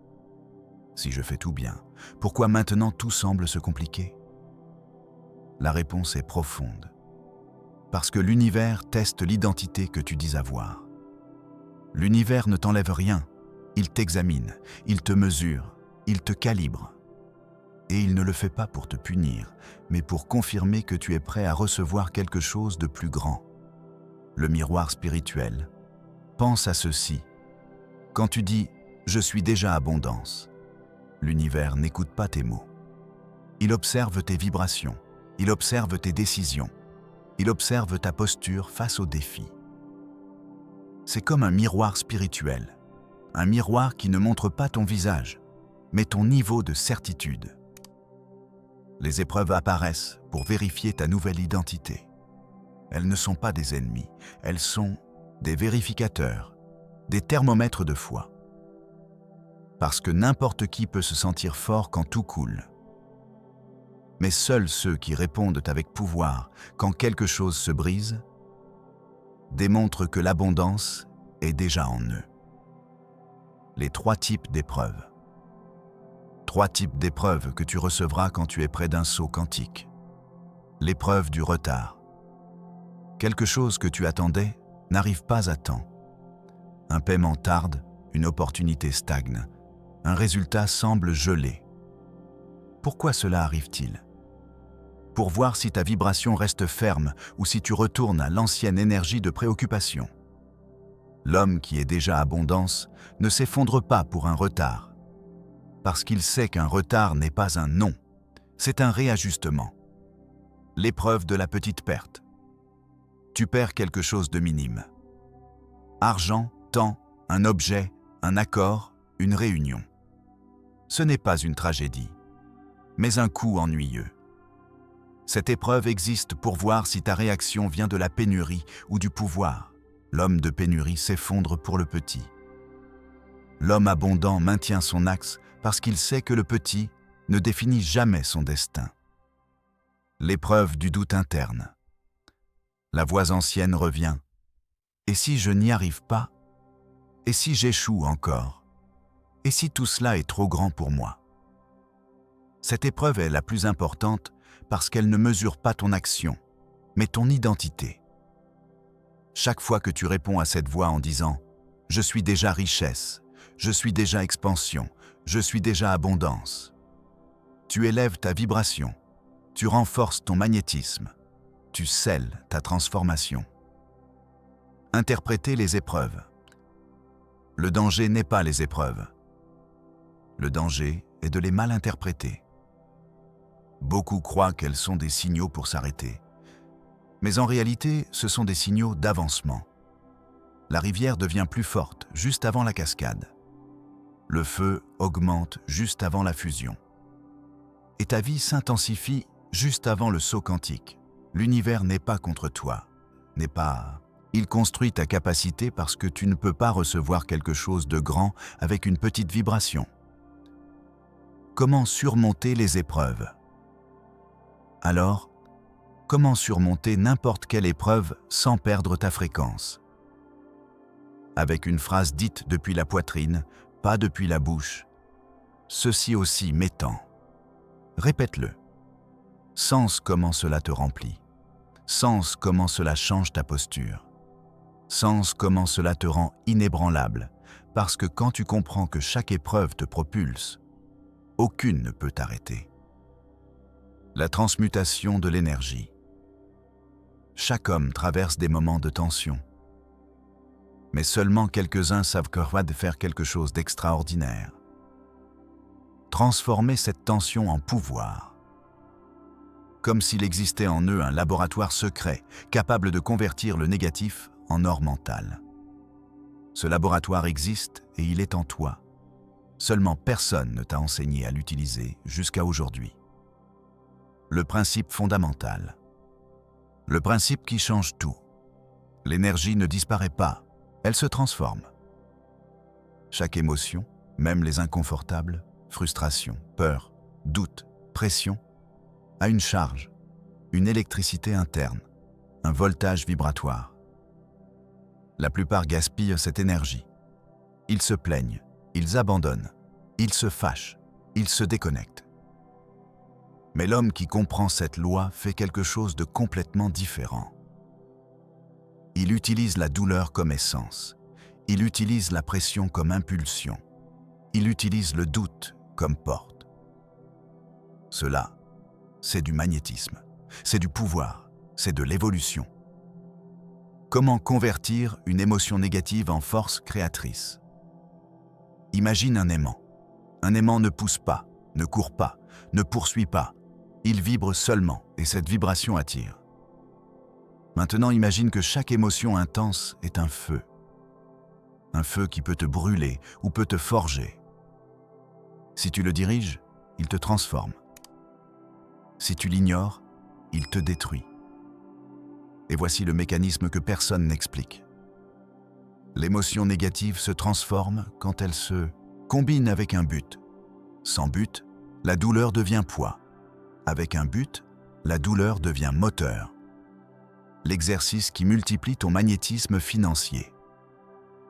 Si je fais tout bien, pourquoi maintenant tout semble se compliquer? La réponse est profonde. Parce que l'univers teste l'identité que tu dis avoir. L'univers ne t'enlève rien, il t'examine, il te mesure, il te calibre. Et il ne le fait pas pour te punir, mais pour confirmer que tu es prêt à recevoir quelque chose de plus grand. Le miroir spirituel. Pense à ceci. Quand tu dis « je suis déjà abondance », l'univers n'écoute pas tes mots. Il observe tes vibrations, il observe tes décisions. Il observe ta posture face aux défis. C'est comme un miroir spirituel, un miroir qui ne montre pas ton visage, mais ton niveau de certitude. Les épreuves apparaissent pour vérifier ta nouvelle identité. Elles ne sont pas des ennemis, elles sont des vérificateurs, des thermomètres de foi. Parce que n'importe qui peut se sentir fort quand tout coule. Mais seuls ceux qui répondent avec pouvoir quand quelque chose se brise démontrent que l'abondance est déjà en eux. Les 3 types d'épreuves. 3 types d'épreuves que tu recevras quand tu es près d'un saut quantique. L'épreuve du retard. Quelque chose que tu attendais n'arrive pas à temps. Un paiement tarde, une opportunité stagne, un résultat semble gelé. Pourquoi cela arrive-t-il ? Pour voir si ta vibration reste ferme ou si tu retournes à l'ancienne énergie de préoccupation. L'homme qui est déjà abondance ne s'effondre pas pour un retard, parce qu'il sait qu'un retard n'est pas un non, c'est un réajustement. L'épreuve de la petite perte. Tu perds quelque chose de minime. Argent, temps, un objet, un accord, une réunion. Ce n'est pas une tragédie, mais un coup ennuyeux. Cette épreuve existe pour voir si ta réaction vient de la pénurie ou du pouvoir. L'homme de pénurie s'effondre pour le petit. L'homme abondant maintient son axe parce qu'il sait que le petit ne définit jamais son destin. L'épreuve du doute interne. La voix ancienne revient. Et si je n'y arrive pas ? Et si j'échoue encore ? Et si tout cela est trop grand pour moi ? Cette épreuve est la plus importante parce qu'elle ne mesure pas ton action, mais ton identité. Chaque fois que tu réponds à cette voix en disant « Je suis déjà richesse, je suis déjà expansion, je suis déjà abondance », tu élèves ta vibration, tu renforces ton magnétisme, tu scelles ta transformation. Interpréter les épreuves. Le danger n'est pas les épreuves. Le danger est de les mal interpréter. Beaucoup croient qu'elles sont des signaux pour s'arrêter. Mais en réalité, ce sont des signaux d'avancement. La rivière devient plus forte juste avant la cascade. Le feu augmente juste avant la fusion. Et ta vie s'intensifie juste avant le saut quantique. L'univers n'est pas contre toi, Il construit ta capacité parce que tu ne peux pas recevoir quelque chose de grand avec une petite vibration. Comment surmonter les épreuves ? Alors, comment surmonter n'importe quelle épreuve sans perdre ta fréquence ? Avec une phrase dite depuis la poitrine, pas depuis la bouche. Ceci aussi m'étend. Répète-le. Sens comment cela te remplit. Sens comment cela change ta posture. Sens comment cela te rend inébranlable, parce que quand tu comprends que chaque épreuve te propulse, aucune ne peut t'arrêter. La transmutation de l'énergie. Chaque homme traverse des moments de tension. Mais seulement quelques-uns savent de faire quelque chose d'extraordinaire. Transformer cette tension en pouvoir. Comme s'il existait en eux un laboratoire secret, capable de convertir le négatif en or mental. Ce laboratoire existe et il est en toi. Seulement personne ne t'a enseigné à l'utiliser jusqu'à aujourd'hui. Le principe fondamental. Le principe qui change tout. L'énergie ne disparaît pas, elle se transforme. Chaque émotion, même les inconfortables, frustration, peur, doute, pression, a une charge, une électricité interne, un voltage vibratoire. La plupart gaspillent cette énergie. Ils se plaignent, ils abandonnent, ils se fâchent, ils se déconnectent. Mais l'homme qui comprend cette loi fait quelque chose de complètement différent. Il utilise la douleur comme essence. Il utilise la pression comme impulsion. Il utilise le doute comme porte. Cela, c'est du magnétisme, c'est du pouvoir, c'est de l'évolution. Comment convertir une émotion négative en force créatrice ? Imagine un aimant. Un aimant ne pousse pas, ne court pas, ne poursuit pas. Il vibre seulement et cette vibration attire. Maintenant, imagine que chaque émotion intense est un feu. Un feu qui peut te brûler ou peut te forger. Si tu le diriges, il te transforme. Si tu l'ignores, il te détruit. Et voici le mécanisme que personne n'explique. L'émotion négative se transforme quand elle se combine avec un but. Sans but, la douleur devient poids. Avec un but, la douleur devient moteur. L'exercice qui multiplie ton magnétisme financier.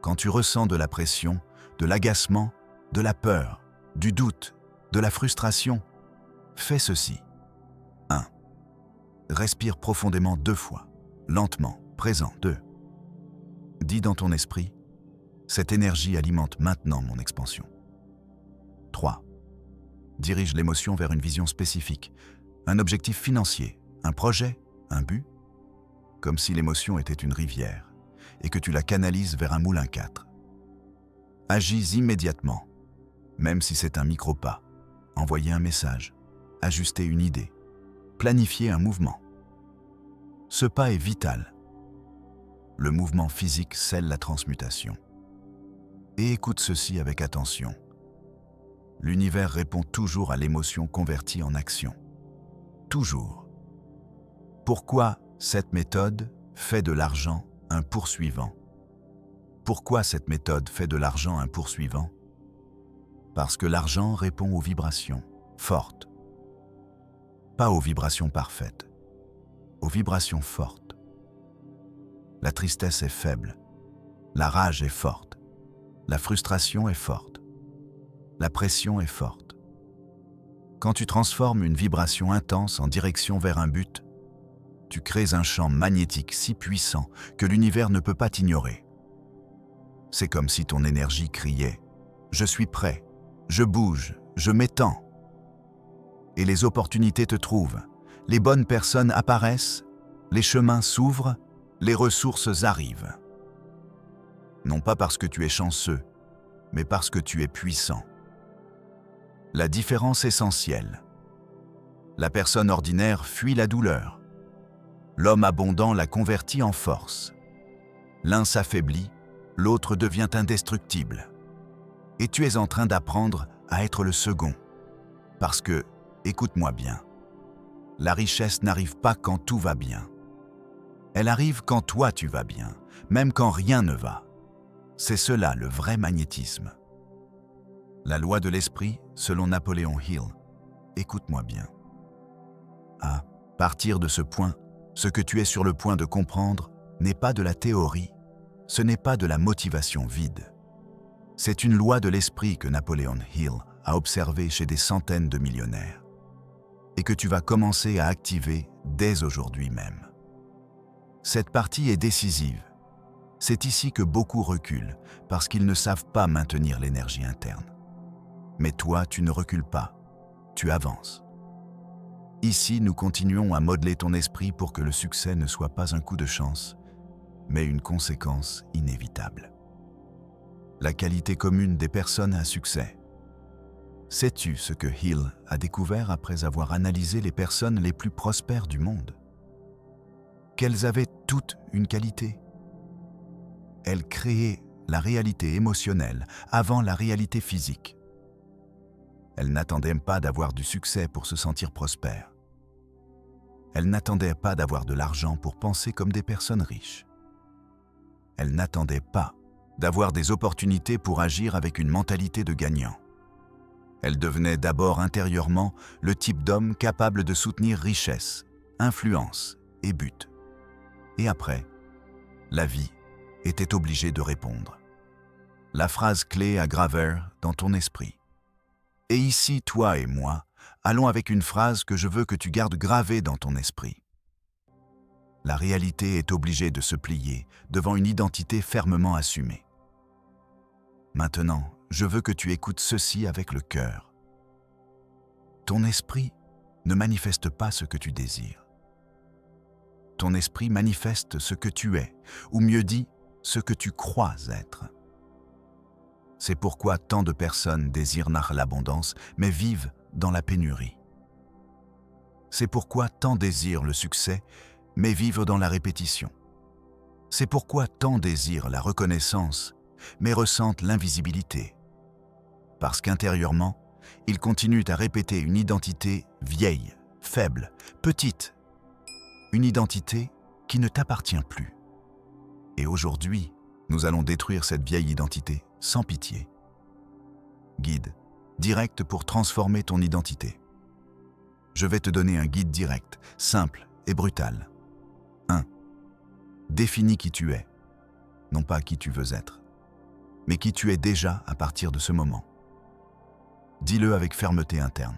Quand tu ressens de la pression, de l'agacement, de la peur, du doute, de la frustration, fais ceci. 1. Respire profondément 2 fois, lentement, présent. 2. Dis dans ton esprit, cette énergie alimente maintenant mon expansion. 3. Dirige l'émotion vers une vision spécifique, un objectif financier, un projet, un but, comme si l'émotion était une rivière et que tu la canalises vers un moulin 4. Agis immédiatement, même si c'est un micro-pas, envoyer un message, ajuster une idée, planifier un mouvement. Ce pas est vital. Le mouvement physique scelle la transmutation. Et écoute ceci avec attention. L'univers répond toujours à l'émotion convertie en action. Toujours. Pourquoi cette méthode fait de l'argent un poursuivant? Pourquoi cette méthode fait de l'argent un poursuivant? Parce que l'argent répond aux vibrations fortes. Pas aux vibrations parfaites, aux vibrations fortes. La tristesse est faible, la rage est forte, la frustration est forte, la pression est forte. Quand tu transformes une vibration intense en direction vers un but, tu crées un champ magnétique si puissant que l'univers ne peut pas t'ignorer. C'est comme si ton énergie criait « Je suis prêt, je bouge, je m'étends ». Et les opportunités te trouvent, les bonnes personnes apparaissent, les chemins s'ouvrent, les ressources arrivent. Non pas parce que tu es chanceux, mais parce que tu es puissant. La différence essentielle. La personne ordinaire fuit la douleur. L'homme abondant la convertit en force. L'un s'affaiblit, l'autre devient indestructible. Et tu es en train d'apprendre à être le second. Parce que, écoute-moi bien, la richesse n'arrive pas quand tout va bien. Elle arrive quand toi tu vas bien, même quand rien ne va. C'est cela le vrai magnétisme. La loi de l'esprit, selon Napoléon Hill. Écoute-moi bien. À partir de ce point, ce que tu es sur le point de comprendre n'est pas de la théorie, ce n'est pas de la motivation vide. C'est une loi de l'esprit que Napoléon Hill a observée chez des centaines de millionnaires et que tu vas commencer à activer dès aujourd'hui même. Cette partie est décisive. C'est ici que beaucoup reculent parce qu'ils ne savent pas maintenir l'énergie interne. Mais toi, tu ne recules pas, tu avances. Ici, nous continuons à modeler ton esprit pour que le succès ne soit pas un coup de chance, mais une conséquence inévitable. La qualité commune des personnes à succès. Sais-tu ce que Hill a découvert après avoir analysé les personnes les plus prospères du monde? Qu'elles avaient toutes une qualité. Elles créaient la réalité émotionnelle avant la réalité physique. Elles n'attendaient pas d'avoir du succès pour se sentir prospères. Elles n'attendaient pas d'avoir de l'argent pour penser comme des personnes riches. Elles n'attendaient pas d'avoir des opportunités pour agir avec une mentalité de gagnant. Elles devenaient d'abord intérieurement le type d'homme capable de soutenir richesse, influence et but. Et après, la vie était obligée de répondre. La phrase clé à graveur dans ton esprit. Et ici, toi et moi, allons avec une phrase que je veux que tu gardes gravée dans ton esprit. La réalité est obligée de se plier devant une identité fermement assumée. Maintenant, je veux que tu écoutes ceci avec le cœur. Ton esprit ne manifeste pas ce que tu désires. Ton esprit manifeste ce que tu es, ou mieux dit, ce que tu crois être. C'est pourquoi tant de personnes désirent l'abondance, mais vivent dans la pénurie. C'est pourquoi tant désirent le succès, mais vivent dans la répétition. C'est pourquoi tant désirent la reconnaissance, mais ressentent l'invisibilité. Parce qu'intérieurement, ils continuent à répéter une identité vieille, faible, petite. Une identité qui ne t'appartient plus. Et aujourd'hui, nous allons détruire cette vieille identité sans pitié. Guide direct pour transformer ton identité. Je vais te donner un guide direct, simple et brutal. 1. Définis qui tu es. Non pas qui tu veux être, mais qui tu es déjà à partir de ce moment. Dis-le avec fermeté interne.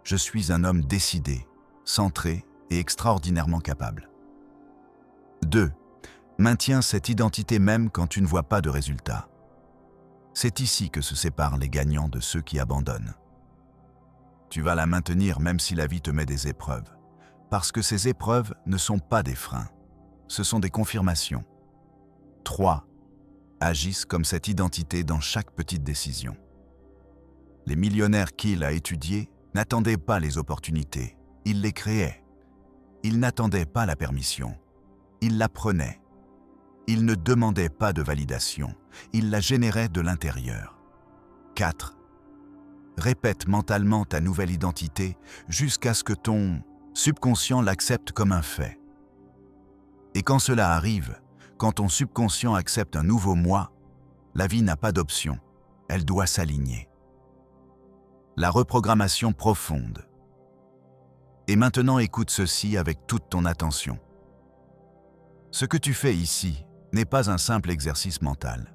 Je suis un homme décidé, centré et extraordinairement capable. 2. Maintiens cette identité même quand tu ne vois pas de résultat. C'est ici que se séparent les gagnants de ceux qui abandonnent. Tu vas la maintenir même si la vie te met des épreuves, parce que ces épreuves ne sont pas des freins, ce sont des confirmations. 3. Agissent comme cette identité dans chaque petite décision. Les millionnaires qu'il a étudiés n'attendaient pas les opportunités, ils les créaient. Ils n'attendaient pas la permission, ils la prenaient. Ils ne demandaient pas de validation, ils la généraient de l'intérieur. 4. Répète mentalement ta nouvelle identité jusqu'à ce que ton subconscient l'accepte comme un fait. Et quand cela arrive, quand ton subconscient accepte un nouveau moi, la vie n'a pas d'option, elle doit s'aligner. La reprogrammation profonde. Et maintenant écoute ceci avec toute ton attention. Ce que tu fais ici n'est pas un simple exercice mental.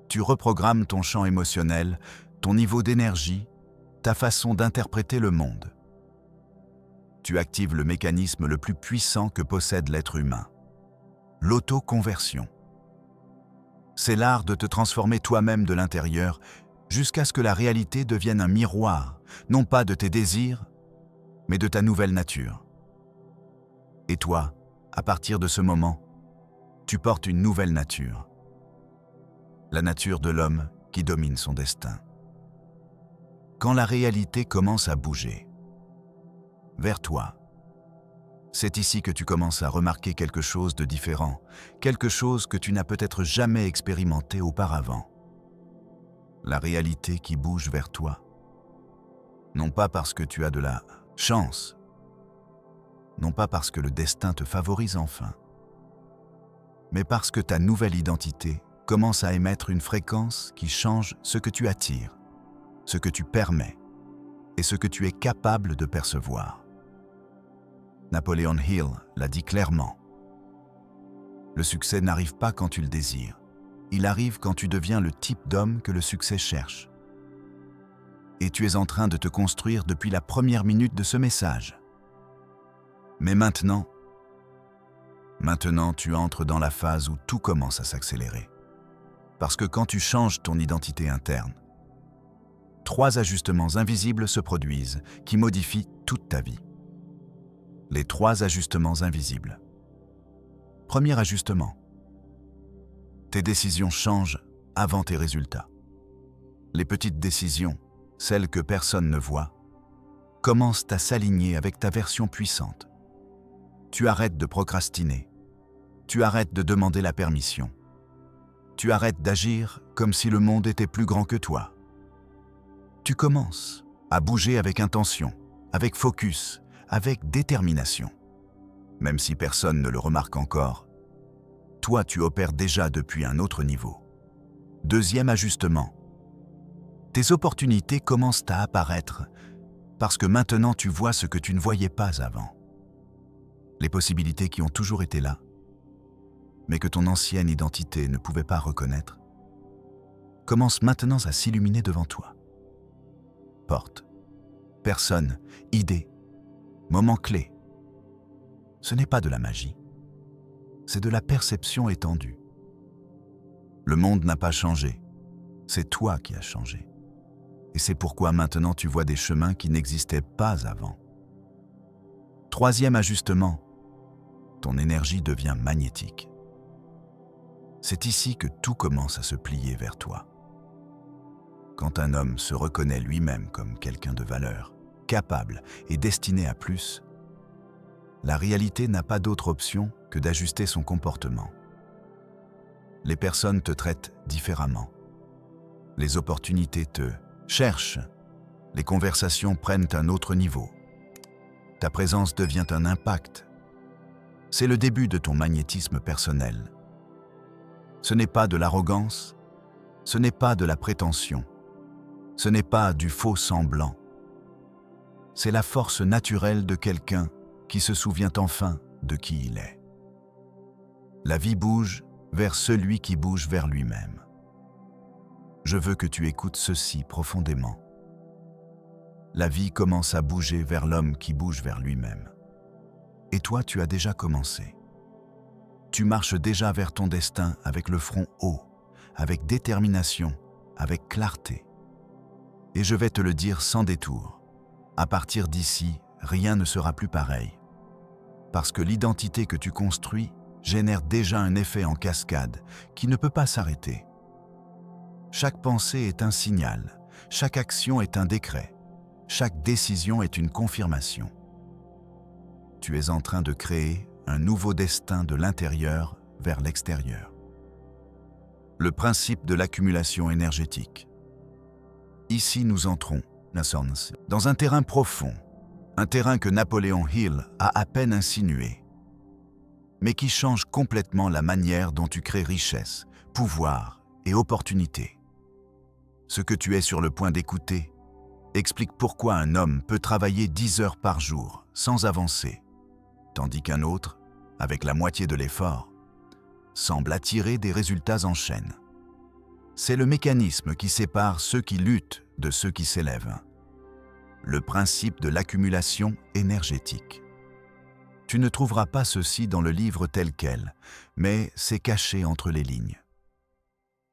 Tu reprogrammes ton champ émotionnel, ton niveau d'énergie, ta façon d'interpréter le monde. Tu actives le mécanisme le plus puissant que possède l'être humain, l'autoconversion. C'est l'art de te transformer toi-même de l'intérieur jusqu'à ce que la réalité devienne un miroir, non pas de tes désirs, mais de ta nouvelle nature. Et toi, à partir de ce moment, tu portes une nouvelle nature. La nature de l'homme qui domine son destin. Quand la réalité commence à bouger vers toi, c'est ici que tu commences à remarquer quelque chose de différent, quelque chose que tu n'as peut-être jamais expérimenté auparavant. La réalité qui bouge vers toi. Non pas parce que tu as de la chance, non pas parce que le destin te favorise enfin, mais parce que ta nouvelle identité commence à émettre une fréquence qui change ce que tu attires, ce que tu permets et ce que tu es capable de percevoir. Napoleon Hill l'a dit clairement. Le succès n'arrive pas quand tu le désires, il arrive quand tu deviens le type d'homme que le succès cherche. Et tu es en train de te construire depuis la première minute de ce message. Mais maintenant, tu entres dans la phase où tout commence à s'accélérer. Parce que quand tu changes ton identité interne, 3 ajustements invisibles se produisent qui modifient toute ta vie. Les 3 ajustements invisibles. Premier ajustement. Tes décisions changent avant tes résultats. Les petites décisions, celles que personne ne voit, commencent à s'aligner avec ta version puissante. Tu arrêtes de procrastiner. Tu arrêtes de demander la permission. Tu arrêtes d'agir comme si le monde était plus grand que toi. Tu commences à bouger avec intention, avec focus, avec détermination. Même si personne ne le remarque encore, toi tu opères déjà depuis un autre niveau. Deuxième ajustement. Tes opportunités commencent à apparaître parce que maintenant tu vois ce que tu ne voyais pas avant. Les possibilités qui ont toujours été là, mais que ton ancienne identité ne pouvait pas reconnaître, commencent maintenant à s'illuminer devant toi. Porte, personne, idée, moment clé. Ce n'est pas de la magie, c'est de la perception étendue. Le monde n'a pas changé, c'est toi qui as changé. Et c'est pourquoi maintenant tu vois des chemins qui n'existaient pas avant. Troisième ajustement, ton énergie devient magnétique. C'est ici que tout commence à se plier vers toi. Quand un homme se reconnaît lui-même comme quelqu'un de valeur, capable et destiné à plus, la réalité n'a pas d'autre option que d'ajuster son comportement. Les personnes te traitent différemment. Les opportunités te cherchent. Les conversations prennent un autre niveau. Ta présence devient un impact. C'est le début de ton magnétisme personnel. Ce n'est pas de l'arrogance, ce n'est pas de la prétention, ce n'est pas du faux semblant. C'est la force naturelle de quelqu'un qui se souvient enfin de qui il est. La vie bouge vers celui qui bouge vers lui-même. Je veux que tu écoutes ceci profondément. La vie commence à bouger vers l'homme qui bouge vers lui-même. Et toi, tu as déjà commencé. Tu marches déjà vers ton destin avec le front haut, avec détermination, avec clarté. Et je vais te le dire sans détour. À partir d'ici, rien ne sera plus pareil. Parce que l'identité que tu construis génère déjà un effet en cascade qui ne peut pas s'arrêter. Chaque pensée est un signal, chaque action est un décret, chaque décision est une confirmation. Tu es en train de créer un nouveau destin de l'intérieur vers l'extérieur. Le principe de l'accumulation énergétique. Ici, nous entrons, dans un terrain profond, un terrain que Napoléon Hill a à peine insinué, mais qui change complètement la manière dont tu crées richesse, pouvoir et opportunité. Ce que tu es sur le point d'écouter explique pourquoi un homme peut travailler 10 heures par jour sans avancer, tandis qu'un autre, avec la moitié de l'effort, semble attirer des résultats en chaîne. C'est le mécanisme qui sépare ceux qui luttent de ceux qui s'élèvent. Le principe de l'accumulation énergétique. Tu ne trouveras pas ceci dans le livre tel quel, mais c'est caché entre les lignes.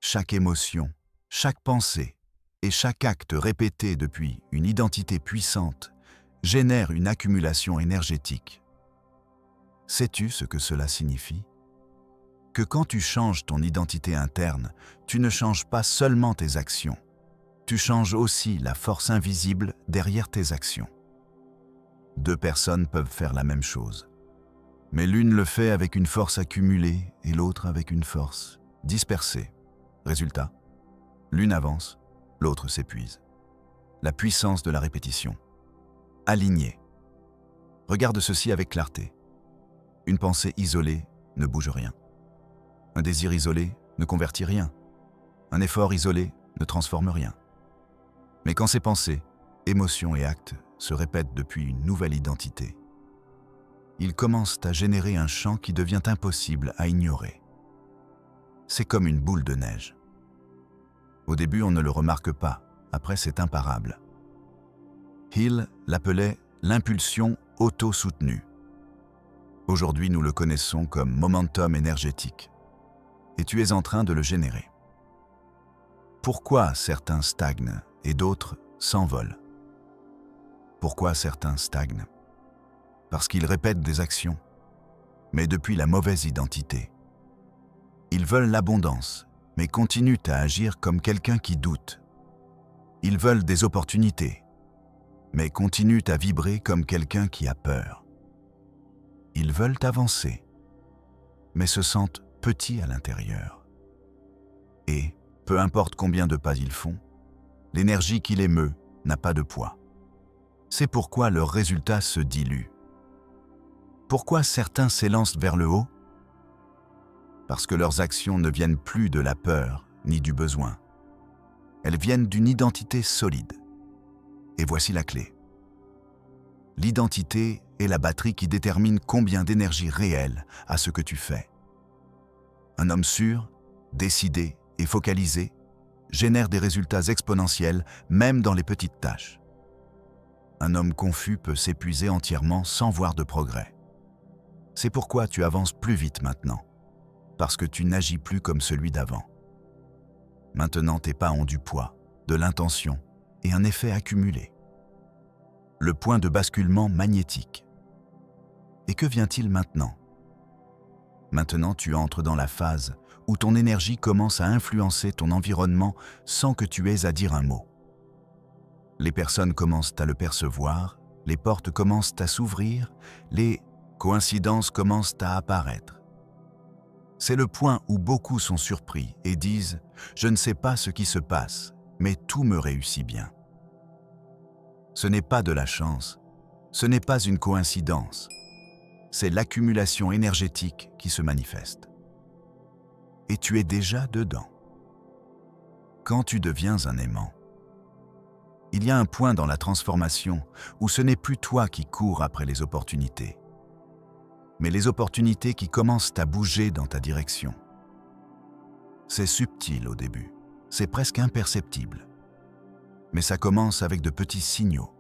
Chaque émotion, chaque pensée et chaque acte répété depuis une identité puissante génère une accumulation énergétique. Sais-tu ce que cela signifie? Que quand tu changes ton identité interne, tu ne changes pas seulement tes actions, tu changes aussi la force invisible derrière tes actions. Deux personnes peuvent faire la même chose, mais l'une le fait avec une force accumulée et l'autre avec une force dispersée. Résultat, l'une avance, l'autre s'épuise. La puissance de la répétition. Aligné. Regarde ceci avec clarté. Une pensée isolée ne bouge rien. Un désir isolé ne convertit rien. Un effort isolé ne transforme rien. Mais quand ces pensées, émotions et actes se répètent depuis une nouvelle identité, ils commencent à générer un champ qui devient impossible à ignorer. C'est comme une boule de neige. Au début, on ne le remarque pas, après c'est imparable. Hill l'appelait l'impulsion auto-soutenue. Aujourd'hui, nous le connaissons comme momentum énergétique. Et tu es en train de le générer. Pourquoi certains stagnent et d'autres s'envolent? Pourquoi certains stagnent? Parce qu'ils répètent des actions, mais depuis la mauvaise identité. Ils veulent l'abondance, mais continuent à agir comme quelqu'un qui doute. Ils veulent des opportunités, mais continuent à vibrer comme quelqu'un qui a peur. Ils veulent avancer, mais se sentent petits à l'intérieur. Et, peu importe combien de pas ils font, l'énergie qui les meut n'a pas de poids. C'est pourquoi leurs résultats se diluent. Pourquoi certains s'élancent vers le haut? Parce que leurs actions ne viennent plus de la peur ni du besoin. Elles viennent d'une identité solide. Et voici la clé. L'identité est la batterie qui détermine combien d'énergie réelle a ce que tu fais. Un homme sûr, décidé et focalisé génère des résultats exponentiels même dans les petites tâches. Un homme confus peut s'épuiser entièrement sans voir de progrès. C'est pourquoi tu avances plus vite maintenant, parce que tu n'agis plus comme celui d'avant. Maintenant, tes pas ont du poids, de l'intention et un effet accumulé. Le point de basculement magnétique. Et que vient-il maintenant? Maintenant, tu entres dans la phase où ton énergie commence à influencer ton environnement sans que tu aies à dire un mot. Les personnes commencent à le percevoir, les portes commencent à s'ouvrir, les coïncidences commencent à apparaître. C'est le point où beaucoup sont surpris et disent « Je ne sais pas ce qui se passe, mais tout me réussit bien ». Ce n'est pas de la chance, ce n'est pas une coïncidence, c'est l'accumulation énergétique qui se manifeste. Et tu es déjà dedans. Quand tu deviens un aimant, il y a un point dans la transformation où ce n'est plus toi qui cours après les opportunités, mais les opportunités qui commencent à bouger dans ta direction. C'est subtil au début, c'est presque imperceptible, mais ça commence avec de petits signaux.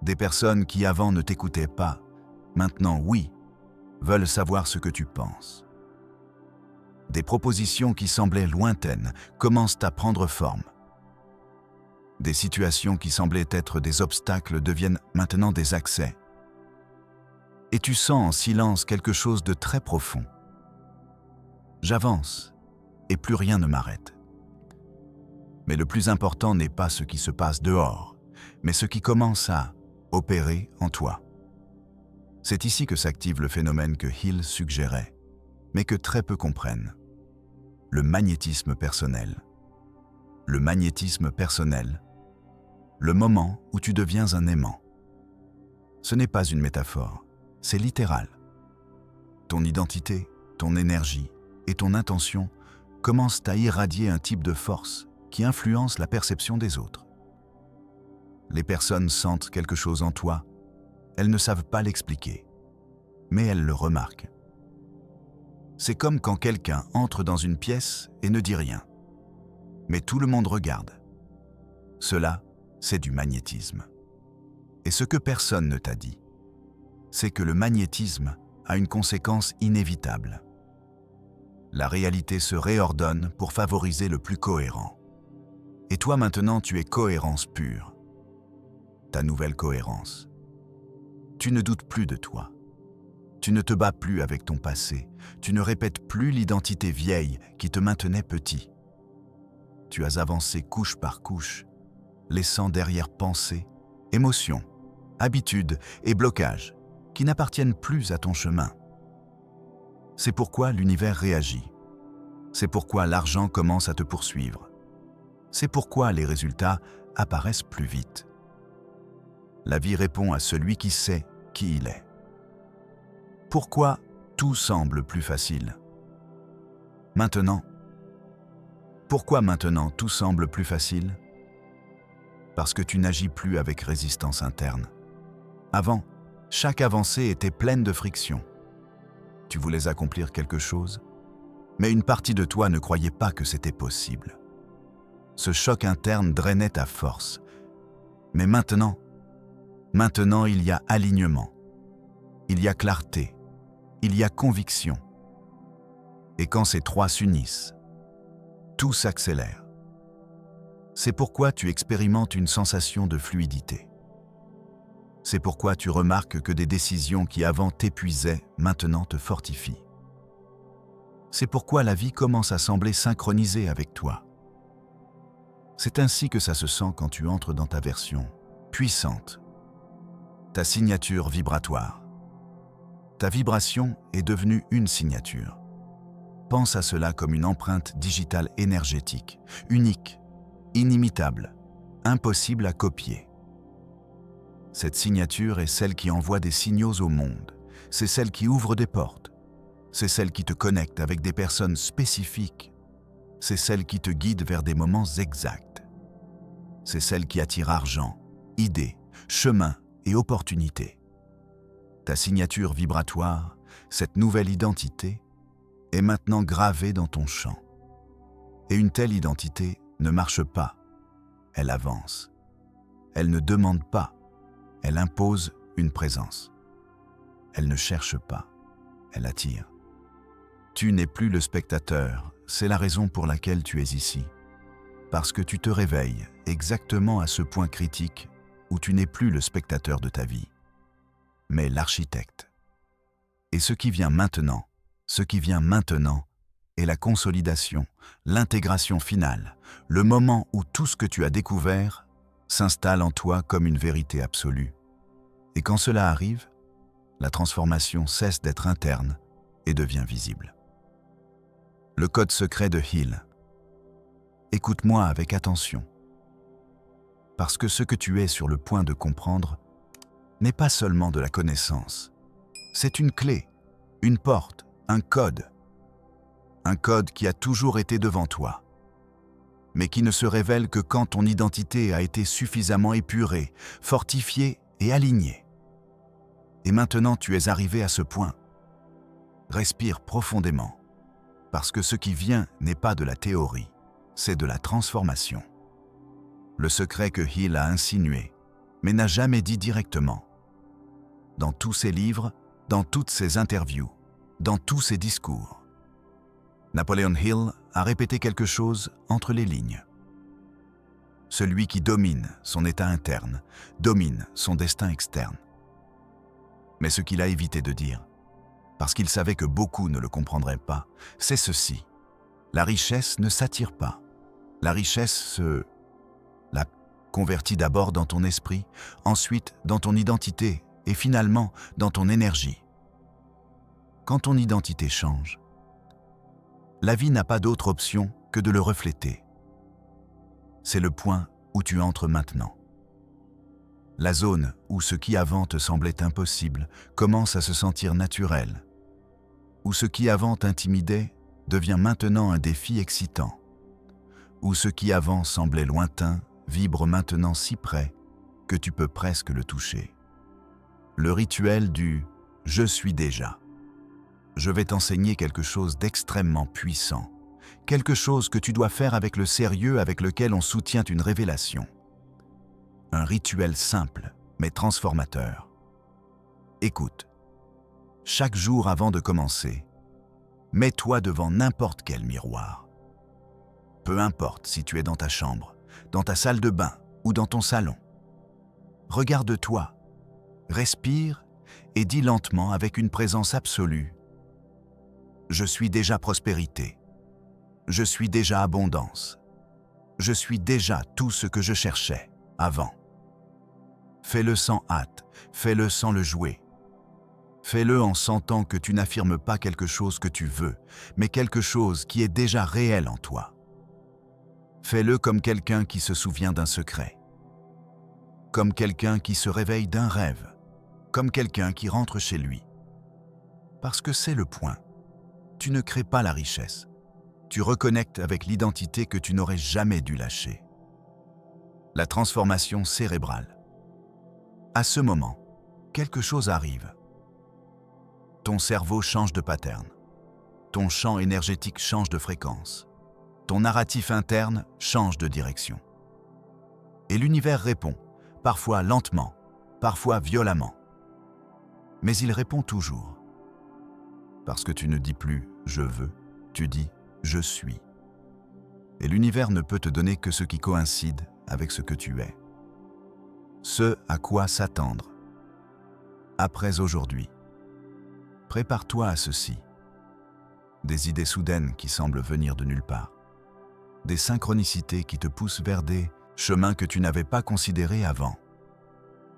Des personnes qui avant ne t'écoutaient pas, maintenant oui, veulent savoir ce que tu penses. Des propositions qui semblaient lointaines commencent à prendre forme. Des situations qui semblaient être des obstacles deviennent maintenant des accès. Et tu sens en silence quelque chose de très profond. J'avance et plus rien ne m'arrête. Mais le plus important n'est pas ce qui se passe dehors, mais ce qui commence à opérer en toi. C'est ici que s'active le phénomène que Hill suggérait, mais que très peu comprennent. Le magnétisme personnel. Le magnétisme personnel. Le moment où tu deviens un aimant. Ce n'est pas une métaphore, c'est littéral. Ton identité, ton énergie et ton intention commencent à irradier un type de force qui influence la perception des autres. Les personnes sentent quelque chose en toi, elles ne savent pas l'expliquer, mais elles le remarquent. C'est comme quand quelqu'un entre dans une pièce et ne dit rien, mais tout le monde regarde. Cela, c'est du magnétisme. Et ce que personne ne t'a dit, c'est que le magnétisme a une conséquence inévitable. La réalité se réordonne pour favoriser le plus cohérent. Et toi maintenant, tu es cohérence pure. Ta nouvelle cohérence. Tu ne doutes plus de toi. Tu ne te bats plus avec ton passé. Tu ne répètes plus l'identité vieille qui te maintenait petit. Tu as avancé couche par couche, laissant derrière pensées, émotions, habitudes et blocages qui n'appartiennent plus à ton chemin. C'est pourquoi l'univers réagit. C'est pourquoi l'argent commence à te poursuivre. C'est pourquoi les résultats apparaissent plus vite. La vie répond à celui qui sait qui il est. Pourquoi tout semble plus facile? Maintenant. Pourquoi maintenant tout semble plus facile? Parce que tu n'agis plus avec résistance interne. Avant, chaque avancée était pleine de friction. Tu voulais accomplir quelque chose, mais une partie de toi ne croyait pas que c'était possible. Ce choc interne drainait ta force. Mais maintenant il y a alignement, il y a clarté, il y a conviction. Et quand ces trois s'unissent, tout s'accélère. C'est pourquoi tu expérimentes une sensation de fluidité. C'est pourquoi tu remarques que des décisions qui avant t'épuisaient, maintenant te fortifient. C'est pourquoi la vie commence à sembler synchronisée avec toi. C'est ainsi que ça se sent quand tu entres dans ta version puissante, ta signature vibratoire. Ta vibration est devenue une signature. Pense à cela comme une empreinte digitale énergétique, unique, inimitable, impossible à copier. Cette signature est celle qui envoie des signaux au monde, c'est celle qui ouvre des portes, c'est celle qui te connecte avec des personnes spécifiques, c'est celle qui te guide vers des moments exacts. C'est celle qui attire argent, idées, chemins et opportunités. Ta signature vibratoire, cette nouvelle identité, est maintenant gravée dans ton champ. Et une telle identité ne marche pas, elle avance. Elle ne demande pas, elle impose une présence. Elle ne cherche pas, elle attire. Tu n'es plus le spectateur, c'est la raison pour laquelle tu es ici. Parce que tu te réveilles exactement à ce point critique où tu n'es plus le spectateur de ta vie, mais l'architecte. Et ce qui vient maintenant est la consolidation, l'intégration finale, le moment où tout ce que tu as découvert s'installe en toi comme une vérité absolue. Et quand cela arrive, la transformation cesse d'être interne et devient visible. Le code secret de Hill. Écoute-moi avec attention. Parce que ce que tu es sur le point de comprendre n'est pas seulement de la connaissance. C'est une clé, une porte, un code. Un code qui a toujours été devant toi, mais qui ne se révèle que quand ton identité a été suffisamment épurée, fortifiée et alignée. Et maintenant tu es arrivé à ce point. Respire profondément, parce que ce qui vient n'est pas de la théorie, c'est de la transformation. Le secret que Hill a insinué, mais n'a jamais dit directement. Dans tous ses livres, dans toutes ses interviews, dans tous ses discours. Napoleon Hill a répété quelque chose entre les lignes. Celui qui domine son état interne, domine son destin externe. Mais ce qu'il a évité de dire, parce qu'il savait que beaucoup ne le comprendraient pas, c'est ceci. La richesse ne s'attire pas. La richesse la convertit d'abord dans ton esprit, ensuite dans ton identité et finalement dans ton énergie. Quand ton identité change, la vie n'a pas d'autre option que de le refléter. C'est le point où tu entres maintenant. La zone où ce qui avant te semblait impossible commence à se sentir naturel. Où ce qui avant t'intimidait devient maintenant un défi excitant. Où ce qui avant semblait lointain vibre maintenant si près que tu peux presque le toucher. Le rituel du « je suis déjà ». Je vais t'enseigner quelque chose d'extrêmement puissant, quelque chose que tu dois faire avec le sérieux avec lequel on soutient une révélation. Un rituel simple, mais transformateur. Écoute, chaque jour avant de commencer, mets-toi devant n'importe quel miroir. Peu importe si tu es dans ta chambre, dans ta salle de bain ou dans ton salon. Regarde-toi, respire et dis lentement avec une présence absolue: je suis déjà prospérité. Je suis déjà abondance. Je suis déjà tout ce que je cherchais avant. Fais-le sans hâte, fais-le sans le jouer. Fais-le en sentant que tu n'affirmes pas quelque chose que tu veux, mais quelque chose qui est déjà réel en toi. Fais-le comme quelqu'un qui se souvient d'un secret. Comme quelqu'un qui se réveille d'un rêve. Comme quelqu'un qui rentre chez lui. Parce que c'est le point. Tu ne crées pas la richesse. Tu reconnectes avec l'identité que tu n'aurais jamais dû lâcher. La transformation cérébrale. À ce moment, quelque chose arrive. Ton cerveau change de pattern. Ton champ énergétique change de fréquence. Ton narratif interne change de direction. Et l'univers répond, parfois lentement, parfois violemment. Mais il répond toujours. Parce que tu ne dis plus « je veux », tu dis « je suis ». Et l'univers ne peut te donner que ce qui coïncide avec ce que tu es. Ce à quoi s'attendre. Après aujourd'hui. Prépare-toi à ceci. Des idées soudaines qui semblent venir de nulle part. Des synchronicités qui te poussent vers des chemins que tu n'avais pas considérés avant.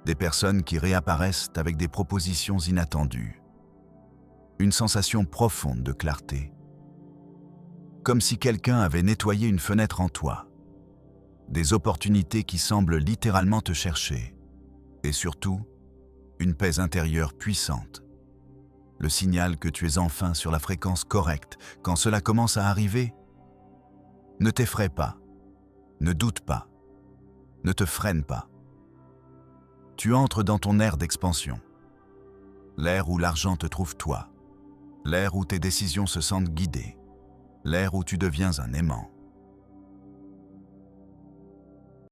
Des personnes qui réapparaissent avec des propositions inattendues. Une sensation profonde de clarté. Comme si quelqu'un avait nettoyé une fenêtre en toi. Des opportunités qui semblent littéralement te chercher. Et surtout, une paix intérieure puissante. Le signal que tu es enfin sur la fréquence correcte quand cela commence à arriver. Ne t'effraie pas, ne doute pas, ne te freine pas. Tu entres dans ton ère d'expansion. L'ère où l'argent te trouve toi. L'ère où tes décisions se sentent guidées. L'ère où tu deviens un aimant.